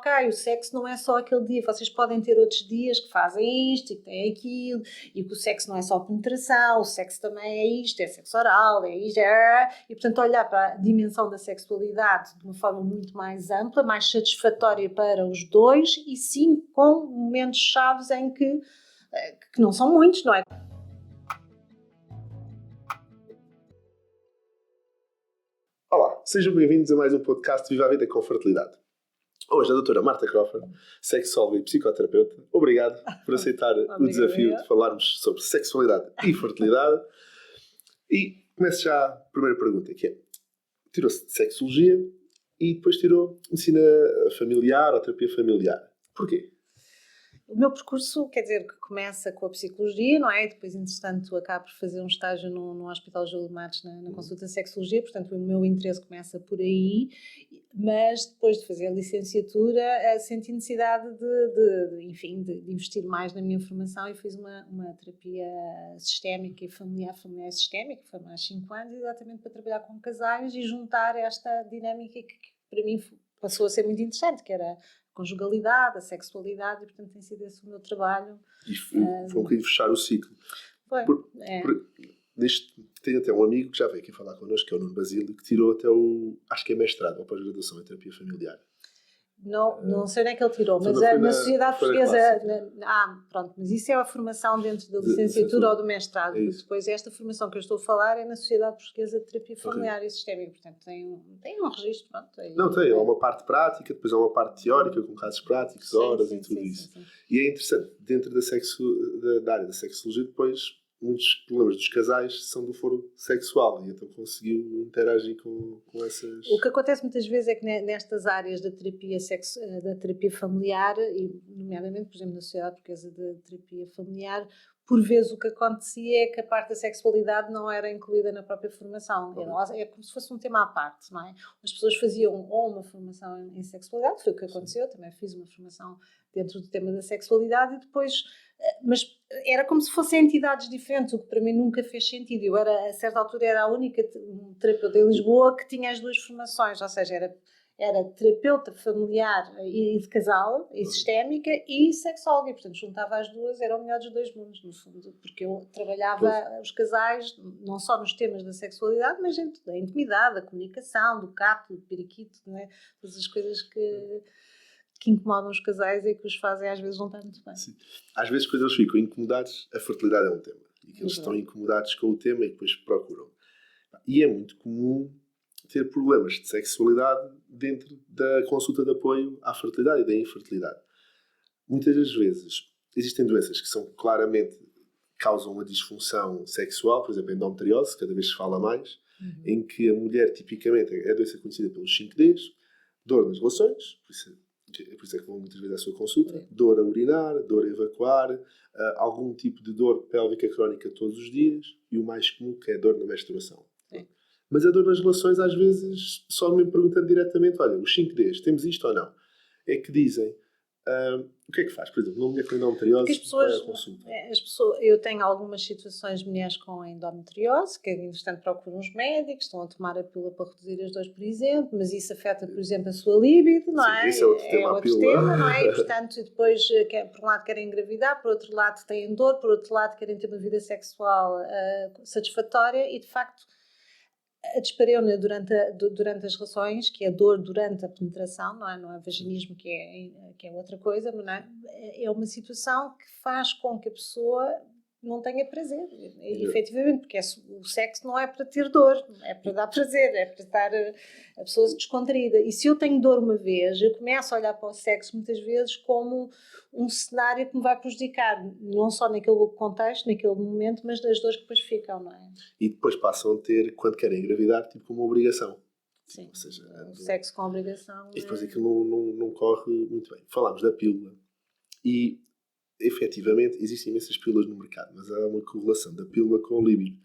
ok, o sexo não é só aquele dia, vocês podem ter outros dias que fazem isto e que têm aquilo, e que o sexo não é só penetração, o sexo também é isto, é sexo oral, é isto, e portanto olhar para a dimensão da sexualidade de uma forma muito mais ampla, mais satisfatória para os dois, e sim com momentos chaves em que não são muitos, não é? Olá, sejam bem-vindos a mais um podcast Viva a Vida com Fertilidade. Hoje a doutora Marta Crawford, sexóloga e psicoterapeuta, obrigado por aceitar o desafio de falarmos sobre sexualidade e fertilidade. E começo já a primeira pergunta, que é, tirou-se de sexologia e depois tirou medicina familiar ou terapia familiar. Porquê? O meu percurso, quer dizer, que começa com a psicologia, não é? E depois, entretanto, acabo por fazer um estágio no Hospital Júlio de Matos na consulta de sexologia, portanto, o meu interesse começa por aí, mas depois de fazer a licenciatura, senti necessidade de investir mais na minha formação e fiz uma terapia sistémica e familiar sistémica, foi mais 5 anos, exatamente para trabalhar com casais e juntar esta dinâmica que para mim passou a ser muito interessante, que era conjugalidade, a sexualidade, e portanto tem sido esse o meu trabalho. E foi um bocadinho fechar o ciclo. Foi. Tenho até um amigo que já veio aqui falar connosco, que é o Nuno Basílio, que tirou até acho que é mestrado ou pós-graduação em terapia familiar. Não sei onde é que ele tirou, mas na Sociedade Portuguesa... pronto, mas isso é a formação dentro da licenciatura ou do mestrado. Depois esta formação que eu estou a falar é na Sociedade Portuguesa de Terapia Familiar e Sistémica, portanto tem um registro. Pronto, tem uma parte prática, depois há uma parte teórica com casos práticos, horas e tudo isso. Sim. E é interessante, dentro da área da sexologia, depois muitos problemas dos casais são do foro sexual e então conseguiu interagir com essas... O que acontece muitas vezes é que nestas áreas da terapia familiar, e nomeadamente, por exemplo, na Sociedade Portuguesa de Terapia Familiar, por vezes o que acontecia é que a parte da sexualidade não era incluída na própria formação. É como se fosse um tema à parte, não é? As pessoas faziam ou uma formação em sexualidade, foi o que aconteceu, também fiz uma formação dentro do tema da sexualidade e depois... Mas era como se fossem entidades diferentes, o que para mim nunca fez sentido. Eu a certa altura era a única terapeuta em Lisboa que tinha as duas formações, ou seja, era terapeuta familiar e de casal, e sistémica, e sexóloga, e portanto juntava as duas, era o melhor dos dois mundos, no fundo, porque eu trabalhava os casais, não só nos temas da sexualidade, mas da intimidade, da comunicação, do capto, do periquito, não é? Todas as coisas que incomodam os casais e que os fazem às vezes não estar muito bem. Sim. Às vezes quando eles ficam incomodados, a fertilidade é um tema. E que eles estão incomodados com o tema e depois procuram. E é muito comum ter problemas de sexualidade dentro da consulta de apoio à fertilidade e da infertilidade. Muitas das vezes existem doenças que são claramente causam uma disfunção sexual, por exemplo, a endometriose, cada vez se fala mais, em que a mulher tipicamente é a doença conhecida pelos 5Ds, dor nas relações, por isso é que vão muitas vezes à sua consulta, dor a urinar, dor a evacuar, algum tipo de dor pélvica crónica todos os dias e o mais comum que é a dor na menstruação. Mas a dor nas relações às vezes só me perguntando diretamente, olha, os 5Ds, temos isto ou não? É que dizem, o que é que faz? Por exemplo, numa mulher com endometriose, qual é a consulta? Eu tenho algumas situações de mulheres com endometriose, que entretanto procuram os médicos, estão a tomar a pílula para reduzir as dores, por exemplo, mas isso afeta, por exemplo, a sua libido, não é? Esse é outro tema, outro tema, não é? E portanto, depois, por um lado querem engravidar, por outro lado têm dor, por outro lado querem ter uma vida sexual satisfatória e, de facto, a dispareunia durante as relações, que é a dor durante a penetração, não é vaginismo, que é outra coisa, não é? É uma situação que faz com que a pessoa não tenha prazer, efetivamente, porque o sexo não é para ter dor, é para dar prazer, é para estar a pessoa descontraída. E se eu tenho dor uma vez, eu começo a olhar para o sexo muitas vezes como um cenário que me vai prejudicar, não só naquele contexto, naquele momento, mas das dores que depois ficam, não é? E depois passam a ter, quando querem engravidar, tipo como obrigação. Sim, ou seja, o sexo com obrigação. E depois aquilo não corre muito bem. Falámos da pílula e efetivamente existem imensas pílulas no mercado, mas há uma correlação da pílula com o libido.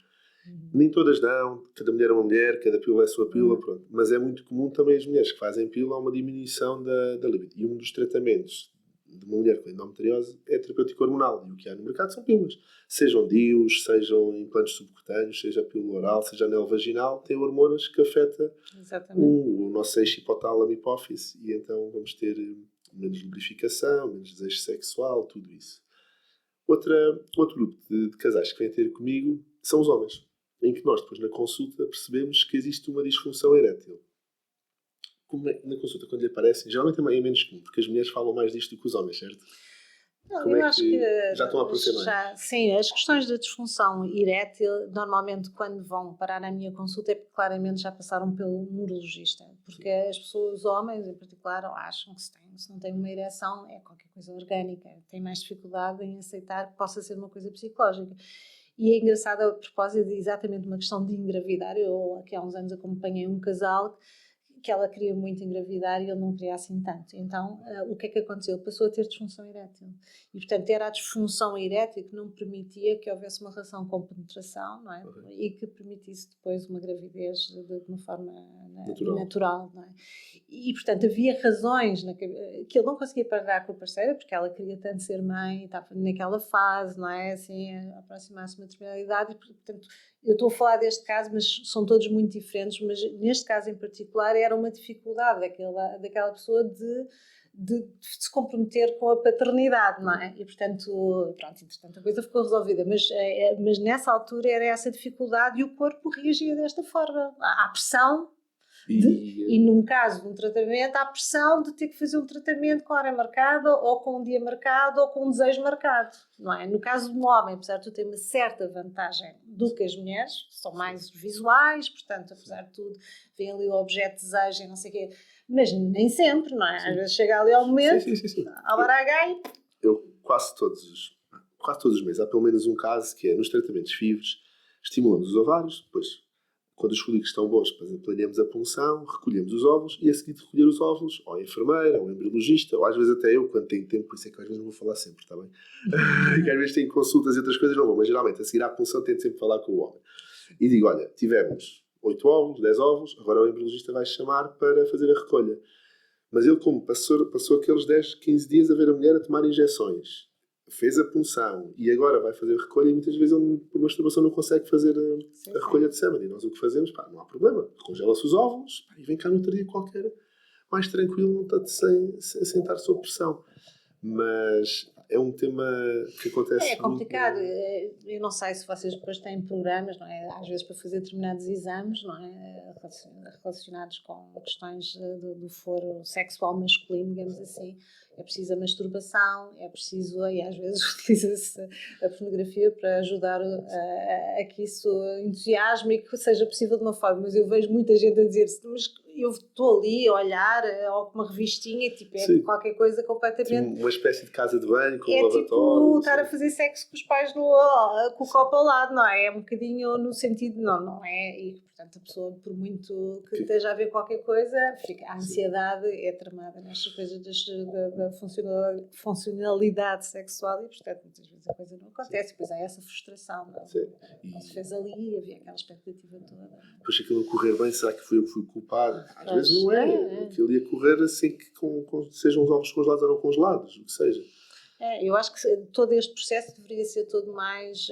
Nem todas dão, cada mulher é uma mulher, cada pílula é a sua pílula, pronto. Mas é muito comum também as mulheres que fazem pílula há uma diminuição da libido. E um dos tratamentos de uma mulher com endometriose é terapêutico hormonal. E o que há no mercado são pílulas. Sejam DIUs, sejam implantes subcutâneos, seja a pílula oral, seja a anel vaginal, tem hormonas que afetam o nosso eixo hipotálamo hipófise. E então vamos ter menos lubrificação, menos desejo sexual, tudo isso. Outro grupo de casais que vem ter comigo são os homens, em que nós depois na consulta percebemos que existe uma disfunção erétil. Como é, na consulta, quando lhe aparecem, geralmente é menos comum, porque as mulheres falam mais disto do que os homens, certo? Não, Como eu é acho que já estão a aparecer mais? Sim, as questões da disfunção erétil, normalmente quando vão parar na minha consulta é porque claramente já passaram pelo urologista, porque as pessoas, os homens em particular, acham que se não têm uma ereção é qualquer coisa orgânica, têm mais dificuldade em aceitar que possa ser uma coisa psicológica. E é engraçado a propósito de exatamente uma questão de engravidar. Eu aqui há uns anos acompanhei um casal que ela queria muito engravidar e ele não queria assim tanto. Então, o que é que aconteceu? Ele passou a ter disfunção erétil. E, portanto, era a disfunção erétil que não permitia que houvesse uma relação com penetração, não é? Uhum. E que permitisse depois uma gravidez de uma forma natural, não é? E, portanto, havia razões que ele não conseguia parar com a parceira, porque ela queria tanto ser mãe, estava naquela fase, não é? Assim, aproximar-se de uma determinada idade, e, portanto, eu estou a falar deste caso, mas são todos muito diferentes, mas neste caso em particular era uma dificuldade daquela pessoa de se comprometer com a paternidade, não é? E portanto, pronto, entretanto a coisa ficou resolvida, mas nessa altura era essa dificuldade e o corpo reagia desta forma, à pressão. E num caso de um tratamento, há pressão de ter que fazer um tratamento com a hora marcada, ou com um dia marcado, ou com um desejo marcado, não é? No caso de um homem, apesar de ter uma certa vantagem do que as mulheres, são mais visuais, portanto, apesar de tudo, vem ali o objeto de desejo e não sei o quê, mas nem sempre, não é? Às vezes chega ali ao momento, à hora H e... Eu quase todos os meses, há pelo menos um caso que é nos tratamentos FIVs, estimulamos os ovários, depois quando os folículos estão bons, planeamos a punção, recolhemos os óvulos e a seguir de recolher os óvulos, ou a enfermeira, ou o embriologista, ou às vezes até eu, quando tenho tempo, por isso é que às vezes não vou falar sempre, está bem? Que às vezes tenho consultas e outras coisas não vou, mas geralmente a seguir à punção tento sempre falar com o homem. E digo, olha, tivemos 8 óvulos, 10 óvulos, agora o embriologista vai chamar para fazer a recolha. Mas ele, como passou aqueles 10, 15 dias a ver a mulher a tomar injeções, fez a punção e agora vai fazer a recolha e muitas vezes ele, por masturbação, não consegue fazer a recolha de sêmen. E nós o que fazemos, não há problema, congela-se os óvulos e vem cá no outro dia qualquer, mais tranquilo, sem estar sob pressão. Mas é um tema que acontece. É complicado. Eu não sei se vocês depois têm programas, não é? Às vezes para fazer determinados exames, não é? Relacionados com questões do foro sexual masculino, digamos assim. É preciso a masturbação, é preciso, e às vezes utiliza-se a pornografia para ajudar a que isso entusiasme e que seja possível de uma forma. Mas eu vejo muita gente a dizer-se, mas eu estou ali a olhar, ou com uma revistinha, tipo, é qualquer coisa completamente... Tipo uma espécie de casa de banho, com um lavatório. Tipo estar a fazer sexo com os pais com o copo ao lado, não é? É um bocadinho no sentido, não é? E, portanto, a pessoa, por muito que esteja a ver qualquer coisa, a ansiedade é tramada nestas coisas da funcionalidade sexual e, portanto, muitas vezes a coisa não acontece. Depois há essa frustração, não se fez ali, havia aquela expectativa toda. Depois aquilo correr bem, será que fui eu que fui culpado? Às vezes não é. Aquilo ia correr assim que sejam os ovos congelados ou não congelados, o que seja. Eu acho que todo este processo deveria ser todo mais,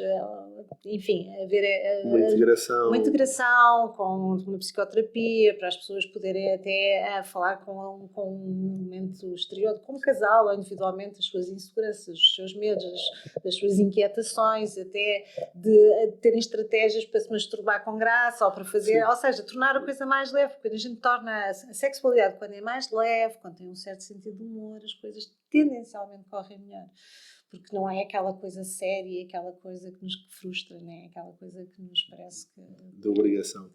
enfim, haver uma integração com uma psicoterapia para as pessoas poderem até falar com um momento exterior, como casal ou individualmente, as suas inseguranças, os seus medos, as suas inquietações, até de terem estratégias para se masturbar com graça ou para fazer, ou seja, tornar a coisa mais leve, quando a gente torna a sexualidade, quando é mais leve, quando tem um certo sentido de humor, as coisas tendencialmente correm melhor. Porque não é aquela coisa séria, aquela coisa que nos frustra, não é? Aquela coisa que nos parece que... De obrigação.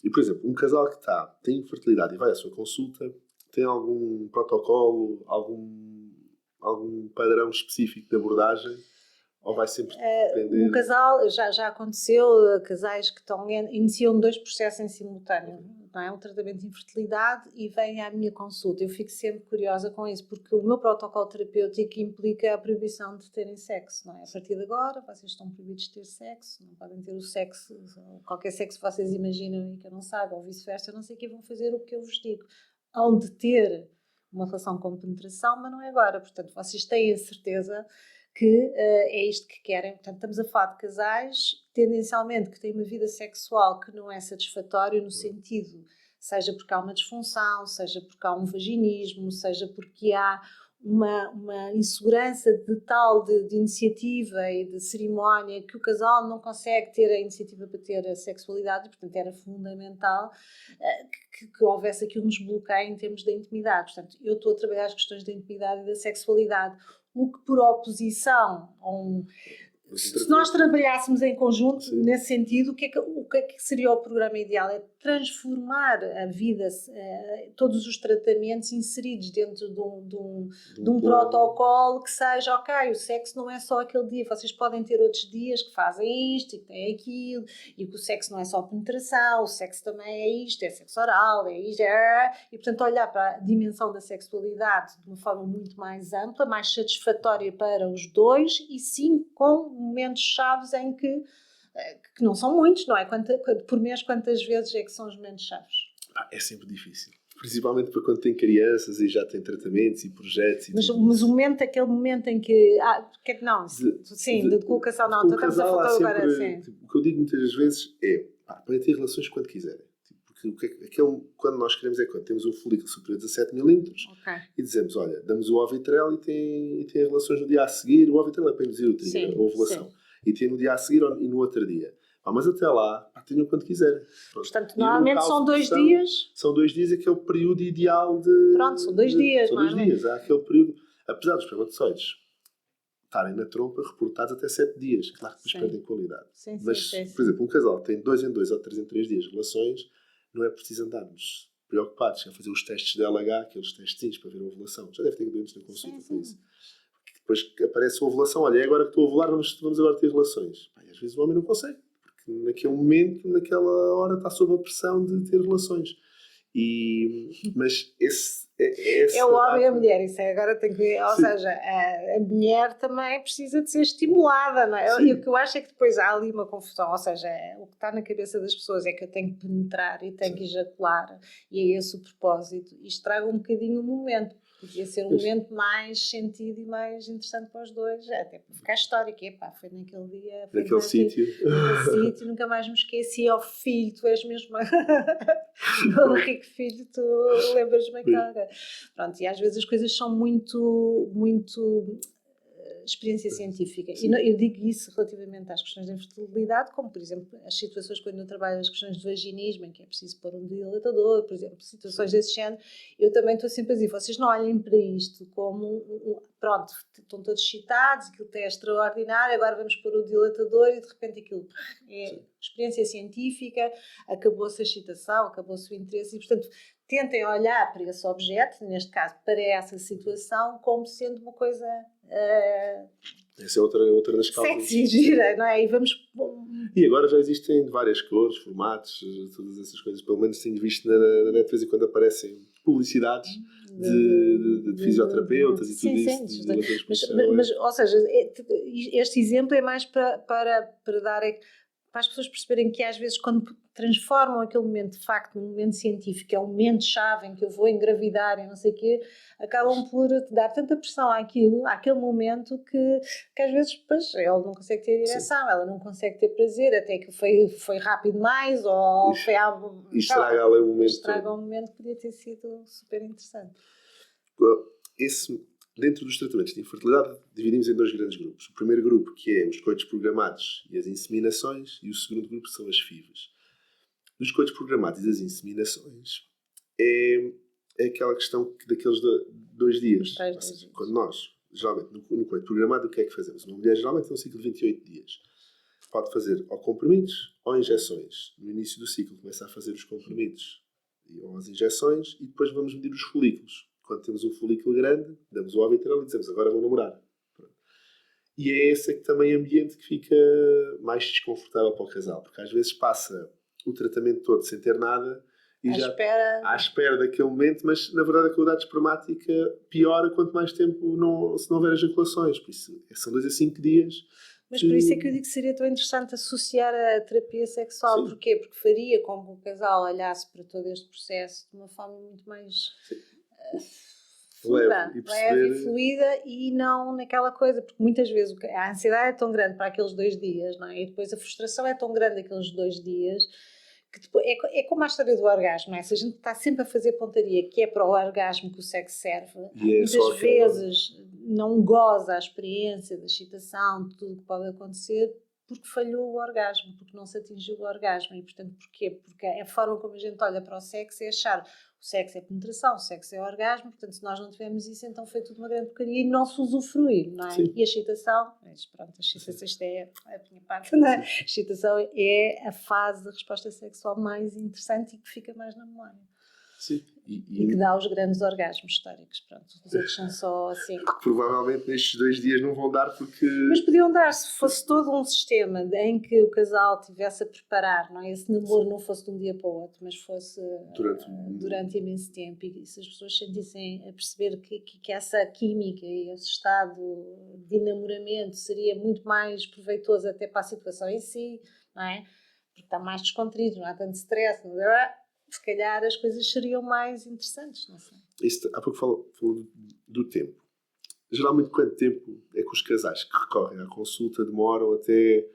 E, por exemplo, um casal que tem infertilidade e vai à sua consulta, tem algum protocolo, algum padrão específico de abordagem? Ou vai sempre depender? Um casal, já aconteceu, casais que iniciam 2 processos em simultâneo, não é? Um tratamento de infertilidade e vêm à minha consulta. Eu fico sempre curiosa com isso, porque o meu protocolo terapêutico implica a proibição de terem sexo, não é? A partir de agora, vocês estão proibidos de ter sexo, não podem ter o sexo, qualquer sexo que vocês imaginam e que eu não saiba, ou vice-versa, eu não sei o que vão fazer o que eu vos digo. Hão de ter uma relação com penetração, mas não é agora. Portanto, vocês têm a certeza que é isto que querem. Portanto, estamos a falar de casais, tendencialmente, que têm uma vida sexual que não é satisfatória no sentido, seja porque há uma disfunção, seja porque há um vaginismo, seja porque há uma insegurança de iniciativa e de cerimónia, que o casal não consegue ter a iniciativa para ter a sexualidade, e, portanto, era fundamental que houvesse aqui um desbloqueio em termos da intimidade. Portanto, eu estou a trabalhar as questões da intimidade e da sexualidade, o que por oposição a se nós trabalhássemos em conjunto, sim, nesse sentido, o que é que seria o programa ideal? É transformar a vida, todos os tratamentos inseridos dentro de um protocolo que seja, ok, o sexo não é só aquele dia, vocês podem ter outros dias que fazem isto e que têm aquilo, e que o sexo não é só penetração, o sexo também é isto, é sexo oral, é isto, e portanto olhar para a dimensão da sexualidade de uma forma muito mais ampla, mais satisfatória para os dois, e sim com momentos chaves em que não são muitos, não é? Por mês, quantas vezes é que são os momentos chaves? É sempre difícil. Principalmente para quando tem crianças e já tem tratamentos e projetos. E mas o momento, aquele momento em que... de colocação, não, estamos a falar agora assim. Tipo, o que eu digo muitas vezes é, podem ter relações quando quiserem. Porque quando nós queremos é quando temos um folículo superior a 17 milímetros, okay, e dizemos, olha, damos o Ovitrel e tem relações no dia a seguir. O Ovitrel é para induzir o trigger, a ovulação. Sim. E tem no dia a seguir e no outro dia. Mas até lá, tenham quando quiserem. Portanto, normalmente são 2 dias. São 2 dias, aquele período ideal de... Pronto, são 2 dias. São 2 dias, há aquele período... Apesar dos espermatozoides estarem na trompa, reportados até 7 dias. Claro que depois perdem qualidade. Sim, mas, sim. Por exemplo, um casal que tem 2 em 2 ou 3 em 3 dias relações, não é preciso andarmos preocupados em fazer os testes de LH, aqueles testes para ver a ovulação. Já deve ter doentes na consulta por isso. Porque depois aparece a ovulação, olha, é agora que estou a ovular, vamos agora ter relações. E às vezes o homem não consegue, porque naquele momento, naquela hora, está sob a pressão de ter relações. Mas é o homem e a mulher, isso é, agora tem que ver, ou seja, a mulher também precisa de ser estimulada, não é? E o que eu acho é que depois há ali uma confusão, ou seja, o que está na cabeça das pessoas é que eu tenho que penetrar e tenho que ejacular, e é esse o propósito, e estraga um bocadinho o momento. Podia ser um momento mais sentido e mais interessante para os dois, até para ficar histórico. Foi naquele dia, foi naquele sítio, nunca mais me esqueci. Filho, tu és mesmo meu rico filho, tu lembras-me aquela. Pronto, e às vezes as coisas são muito experiência científica. Sim. E eu digo isso relativamente às questões de infertilidade, como, por exemplo, as situações quando eu trabalho as questões de vaginismo, em que é preciso pôr um dilatador, por exemplo, situações desse género, eu também estou sempre a dizer, vocês não olhem para isto como, pronto, estão todos excitados, aquilo é extraordinário, agora vamos pôr o dilatador e de repente aquilo é experiência científica, acabou-se a excitação, acabou-se o interesse e, portanto, tentem olhar para esse objeto, neste caso, para essa situação, como sendo uma coisa... essa é outra das causas. Sexy, gira, não é? E agora já existem várias cores, formatos, todas essas coisas. Pelo menos tenho visto na net, de vez em quando aparecem publicidades de fisioterapeutas e tudo isso. Mas, ou seja, este exemplo é mais para dar... para as pessoas perceberem que às vezes quando transformam aquele momento de facto num momento científico, é um momento-chave em que eu vou engravidar e não sei o quê, acabam por dar tanta pressão àquele momento que às vezes depois ele não consegue ter direção, ela não consegue ter prazer, até que foi rápido demais ou foi algo... E estraga o momento. Estraga um momento que podia ter sido super interessante. Dentro dos tratamentos de infertilidade, dividimos em 2 grandes grupos. O primeiro grupo, que é os coitos programados e as inseminações, e o segundo grupo são as FIVs. Dos coitos programados e das inseminações, é aquela questão daqueles 2 dias. Ou seja, quando nós, geralmente, no coito programado, o que é que fazemos? Uma mulher geralmente tem um ciclo de 28 dias. Pode fazer ou comprimidos ou injeções. No início do ciclo começa a fazer os comprimidos ou as injeções e depois vamos medir os folículos. Quando temos um folículo grande, damos o Ovitrel e dizemos agora vou namorar. Pronto. E é esse também ambiente que fica mais desconfortável para o casal, porque às vezes passa o tratamento todo sem ter nada e à espera daquele momento, mas na verdade a qualidade espermática piora quanto mais tempo se não houver ejaculações. Por isso, são 2 a 5 dias. Mas por isso é que eu digo que seria tão interessante associar a terapia sexual. Sim. Porquê? Porque faria com que o casal olhasse para todo este processo de uma forma muito mais fluida, leve e leve e perceber... fluida e não naquela coisa, porque muitas vezes a ansiedade é tão grande para aqueles 2 dias, não é? E depois a frustração é tão grande aqueles 2 dias, que depois, é como a história do orgasmo, não é? Se a gente está sempre a fazer pontaria, que é para o orgasmo que o sexo serve, muitas vezes não goza a experiência da excitação, de tudo que pode acontecer, porque falhou o orgasmo, porque não se atingiu o orgasmo. E, portanto, porquê? Porque a forma como a gente olha para o sexo é achar o sexo é penetração, o sexo é orgasmo, portanto, se nós não tivermos isso, então foi tudo uma grande porcaria e não se usufruir, não é? Sim. E a excitação, pronto, a excitação, isto é a minha parte, não é? A excitação é a fase da resposta sexual mais interessante e que fica mais na memória. Sim. E que dá os grandes orgasmos históricos, pronto. Os outros são só assim. Provavelmente nestes 2 dias não vão dar porque... Mas podiam dar se fosse todo um sistema em que o casal tivesse a preparar, não é? Esse namoro não fosse de um dia para o outro, mas fosse durante imenso tempo, e se as pessoas sentissem a perceber que essa química e esse estado de enamoramento seria muito mais proveitoso até para a situação em si, não é? Porque está mais descontraído, não há tanto stress, não é? Se calhar as coisas seriam mais interessantes, não sei. Há pouco falou do tempo. Geralmente, quanto tempo é que os casais que recorrem à consulta demoram até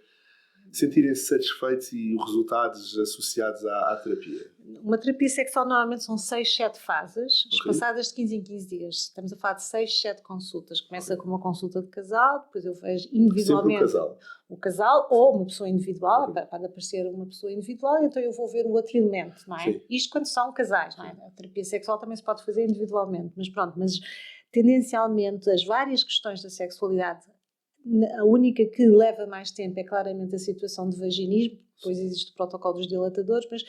sentirem-se satisfeitos e os resultados associados à terapia? Uma terapia sexual normalmente são 6, 7 fases, espaçadas de 15 em 15 dias. Estamos a falar de 6, 7 consultas. Começa com uma consulta de casal, depois eu vejo individualmente o casal ou uma pessoa individual, pode aparecer uma pessoa individual, então eu vou ver o outro elemento, não é? Sim. Isto quando são casais, não é? A terapia sexual também se pode fazer individualmente, mas pronto, tendencialmente as várias questões da sexualidade, a única que leva mais tempo é claramente a situação de vaginismo, depois existe o protocolo dos dilatadores, mas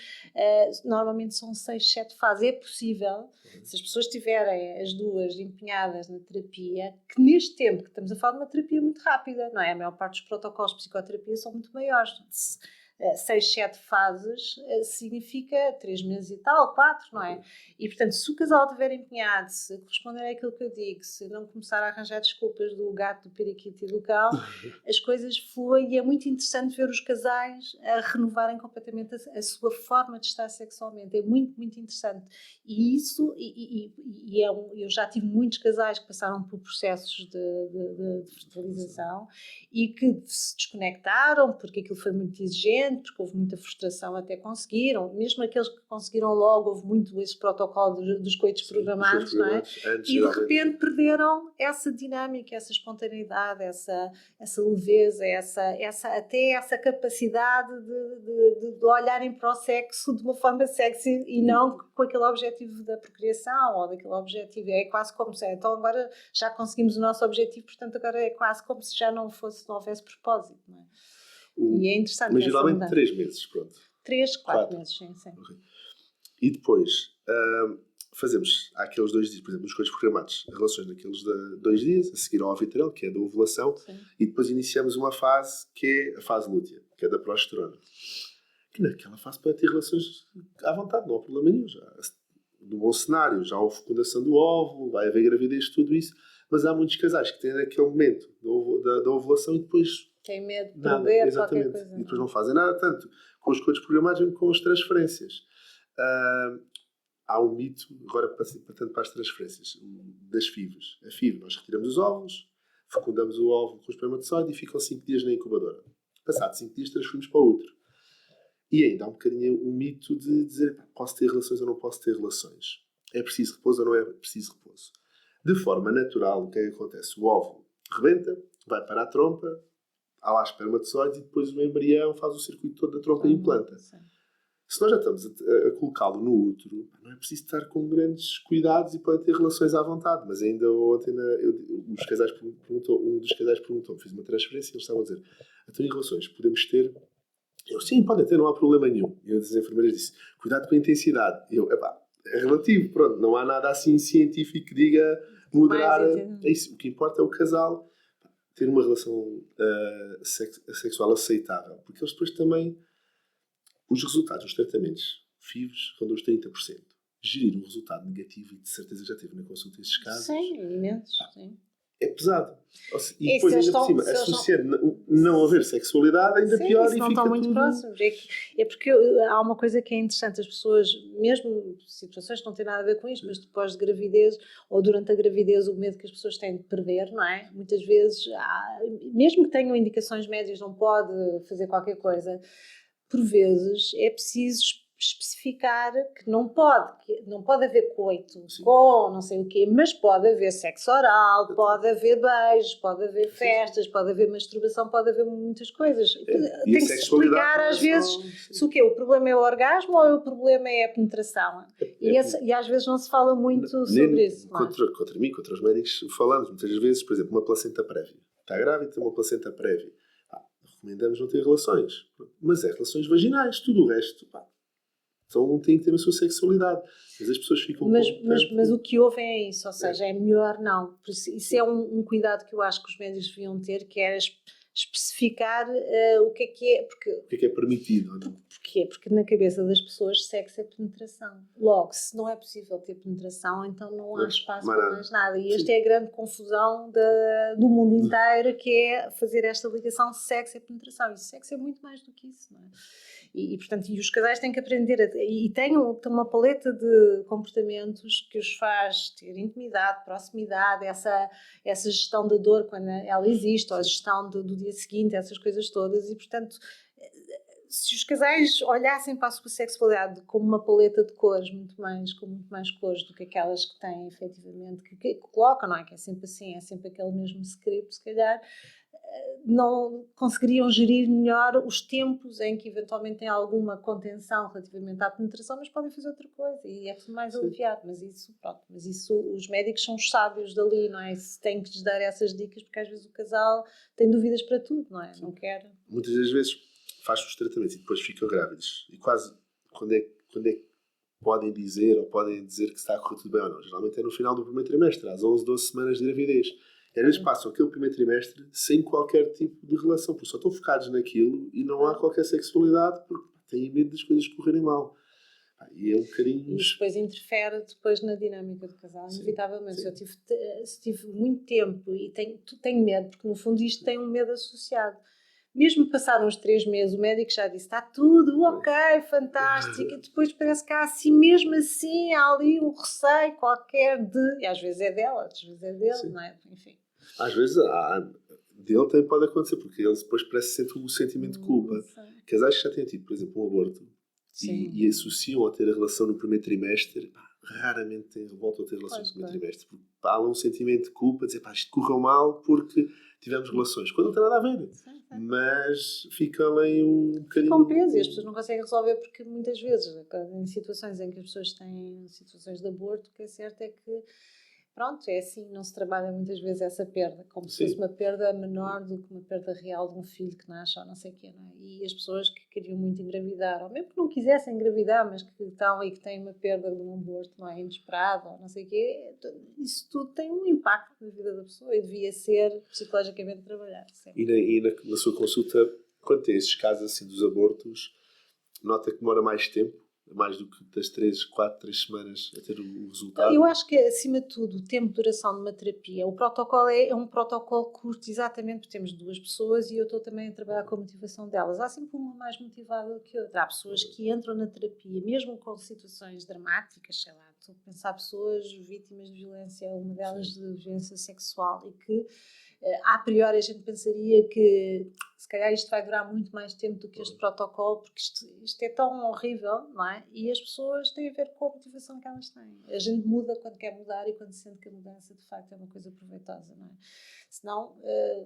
normalmente são 6, 7 fases. É possível, se as pessoas tiverem as duas empenhadas na terapia, que neste tempo, que estamos a falar de uma terapia muito rápida, não é? A maior parte dos protocolos de psicoterapia são muito maiores. 6, 7 fases significa 3 meses e tal, 4, não é? E, portanto, se o casal estiver empenhado, se corresponder àquilo que eu digo, se não começar a arranjar desculpas do gato, do periquito e do cão, as coisas fluem, e é muito interessante ver os casais a renovarem completamente a sua forma de estar sexualmente. É muito, muito interessante. E isso, eu já tive muitos casais que passaram por processos de fertilização e que se desconectaram porque aquilo foi muito exigente, porque houve muita frustração até conseguiram, mesmo aqueles que conseguiram logo, houve muito esse protocolo dos coitos programados, não é? E de repente perderam essa dinâmica, essa espontaneidade, essa leveza, até essa capacidade de olharem para o sexo de uma forma sexy e não com aquele objetivo da procriação ou daquele objetivo. É quase como se, então agora já conseguimos o nosso objetivo, portanto agora é quase como se já não houvesse propósito, não é? E é interessante. Mas geralmente 3 meses, pronto. 3, 4 meses, sim. Okay. E depois fazemos aqueles 2 dias, por exemplo, nos coitos programados, relações naqueles 2 dias, a seguir ao Ovitarel, que é da ovulação, e depois iniciamos uma fase que é a fase lútea, que é da progesterona. Que naquela fase pode ter relações à vontade, não há problema nenhum. No bom cenário, já houve fecundação do óvulo, vai haver gravidez, tudo isso, mas há muitos casais que têm naquele momento da ovulação e depois tem medo de perder qualquer coisa. E depois não fazem nada, tanto com os coitos programados como com as transferências. Há um mito, agora tanto para as transferências, das FIVs. A FIV, nós retiramos os óvulos, fecundamos o óvulo com o espermatozoide e ficam 5 dias na incubadora. Passado 5 dias transferimos para o útero. E ainda há um bocadinho um mito de dizer, posso ter relações ou não posso ter relações. É preciso repouso ou não é preciso repouso. De forma natural, o que é que acontece? O óvulo rebenta, vai para a trompa, há lá espermatozoides e depois o embrião faz o circuito todo da trompa e implanta. Se nós já estamos a colocá-lo no útero, não é preciso estar com grandes cuidados e pode ter relações à vontade. Mas ainda ontem um dos casais perguntou, fiz uma transferência e eles estavam a dizer, então em relações podemos ter? Eu, sim, podem ter, não há problema nenhum. E as enfermeiras disse, cuidado com a intensidade. Eu, é relativo, pronto, não há nada assim científico que diga moderar. É isso, o que importa é o casal ter uma relação sexual aceitável. Porque eles depois também, os resultados dos tratamentos FIVs rondam os 30%. Gerir um resultado negativo, e de certeza já teve na consulta esses casos. Sim, imensos, sim. é pesado. E E depois, se ainda por cima, se eles associar não haver sexualidade ainda Sim, pior isso e não fica estão muito tudo... próximos. É porque há uma coisa que é interessante, as pessoas, mesmo situações que não têm nada a ver com isto, mas depois de gravidez ou durante a gravidez, o medo que as pessoas têm de perder, não é? Muitas vezes, mesmo que tenham indicações médicas, não pode fazer qualquer coisa, por vezes é preciso especificar que não pode haver coito Sim. com não sei o quê, mas pode haver sexo oral, pode haver beijos, pode haver festas, pode haver masturbação, pode haver muitas coisas. E Tem a que se sexualidade explicar não é às só- vezes sim. se o quê? O problema é o orgasmo ou o problema é a penetração? E às vezes não se fala muito sobre isso. Não é? Contra mim, contra os médicos, falamos muitas vezes, por exemplo, uma placenta prévia. Está grávida, tem uma placenta prévia. Recomendamos não ter relações. Mas é relações vaginais, tudo o resto. Então tem que ter a sua sexualidade. Mas as pessoas ficam... Mas o que ouvem é isso, ou seja, é melhor não. Por isso é um cuidado que eu acho que os médicos deviam ter, que era especificar o que é, porque... O que é permitido? Não? Porquê? Porque na cabeça das pessoas sexo é penetração. Logo, se não é possível ter penetração, então não há espaço para mais nada. E esta é a grande confusão do mundo inteiro, que é fazer esta ligação sexo é penetração. E sexo é muito mais do que isso, não é? Portanto, os casais têm que aprender e têm uma paleta de comportamentos que os faz ter intimidade, proximidade, essa gestão da dor quando ela existe, ou a gestão do dia seguinte, essas coisas todas. E, portanto, se os casais olhassem para a sua sexualidade como uma paleta de cores, com muito mais cores do que aquelas que têm efetivamente, que colocam, não é? Que é sempre assim, é sempre aquele mesmo script, se calhar, não conseguiriam gerir melhor os tempos em que eventualmente tem alguma contenção relativamente à penetração, mas podem fazer outra coisa e é tudo mais aliviado. Mas isso os médicos são os sábios dali, não é? Se têm que lhes dar essas dicas, porque às vezes o casal tem dúvidas para tudo, não é? Sim. Não quer. Muitas das vezes faz os tratamentos e depois ficam grávidos. E quase quando é que podem dizer que está a correr tudo bem ou não? Geralmente é no final do primeiro trimestre, às 11, 12 semanas de gravidez. E às vezes passam aquele primeiro trimestre sem qualquer tipo de relação, porque só estão focados naquilo e não há qualquer sexualidade porque têm medo das coisas correrem mal. E é um bocadinho... E depois interfere na dinâmica do casal, inevitavelmente. Sim. Se tive muito tempo e tenho medo, porque no fundo isto tem um medo associado. Mesmo passaram uns 3 meses, o médico já disse, está tudo ok, fantástico, e depois parece que há assim, mesmo assim, há ali um receio qualquer e às vezes é dela, às vezes é dele, Sim. não é? Enfim. Às vezes dele também pode acontecer, porque ele depois parece que sente um sentimento de culpa. Casais que já têm tido, por exemplo, um aborto e associam a ter a relação no primeiro trimestre, raramente voltam a ter relações no primeiro trimestre, porque há um sentimento de culpa, dizer, isto correu mal porque tivemos relações, quando não tem nada a ver. Sim. Mas fica ali um bocadinho... Com peso, e as pessoas não conseguem resolver porque muitas vezes, em situações em que as pessoas têm situações de aborto, o que é certo é que pronto, é assim, não se trabalha muitas vezes essa perda, como se fosse uma perda menor do que uma perda real de um filho que nasce ou não sei o quê, não é? E as pessoas que queriam muito engravidar, ou mesmo que não quisessem engravidar, mas que estão e que têm uma perda de um aborto, não é? Inesperado ou não sei o quê, isso tudo tem um impacto na vida da pessoa e devia ser psicologicamente trabalhado. E na sua consulta, quando tem esses casos assim dos abortos, nota que demora mais tempo? Mais do que das 3 semanas a ter o resultado? Eu acho que, acima de tudo, o tempo de duração de uma terapia, o protocolo é um protocolo curto, exatamente porque temos 2 pessoas e eu estou também a trabalhar com a motivação delas. Há sempre uma mais motivada que outra. Há pessoas que entram na terapia, mesmo com situações dramáticas, sei lá, estou a pensar pessoas vítimas de violência, uma delas de violência sexual, e que a priori a gente pensaria que se calhar isto vai durar muito mais tempo do que este protocolo, porque isto é tão horrível, não é? E as pessoas têm a ver com a motivação que elas têm. A gente muda quando quer mudar e quando sente que a mudança de facto é uma coisa proveitosa, não é? Senão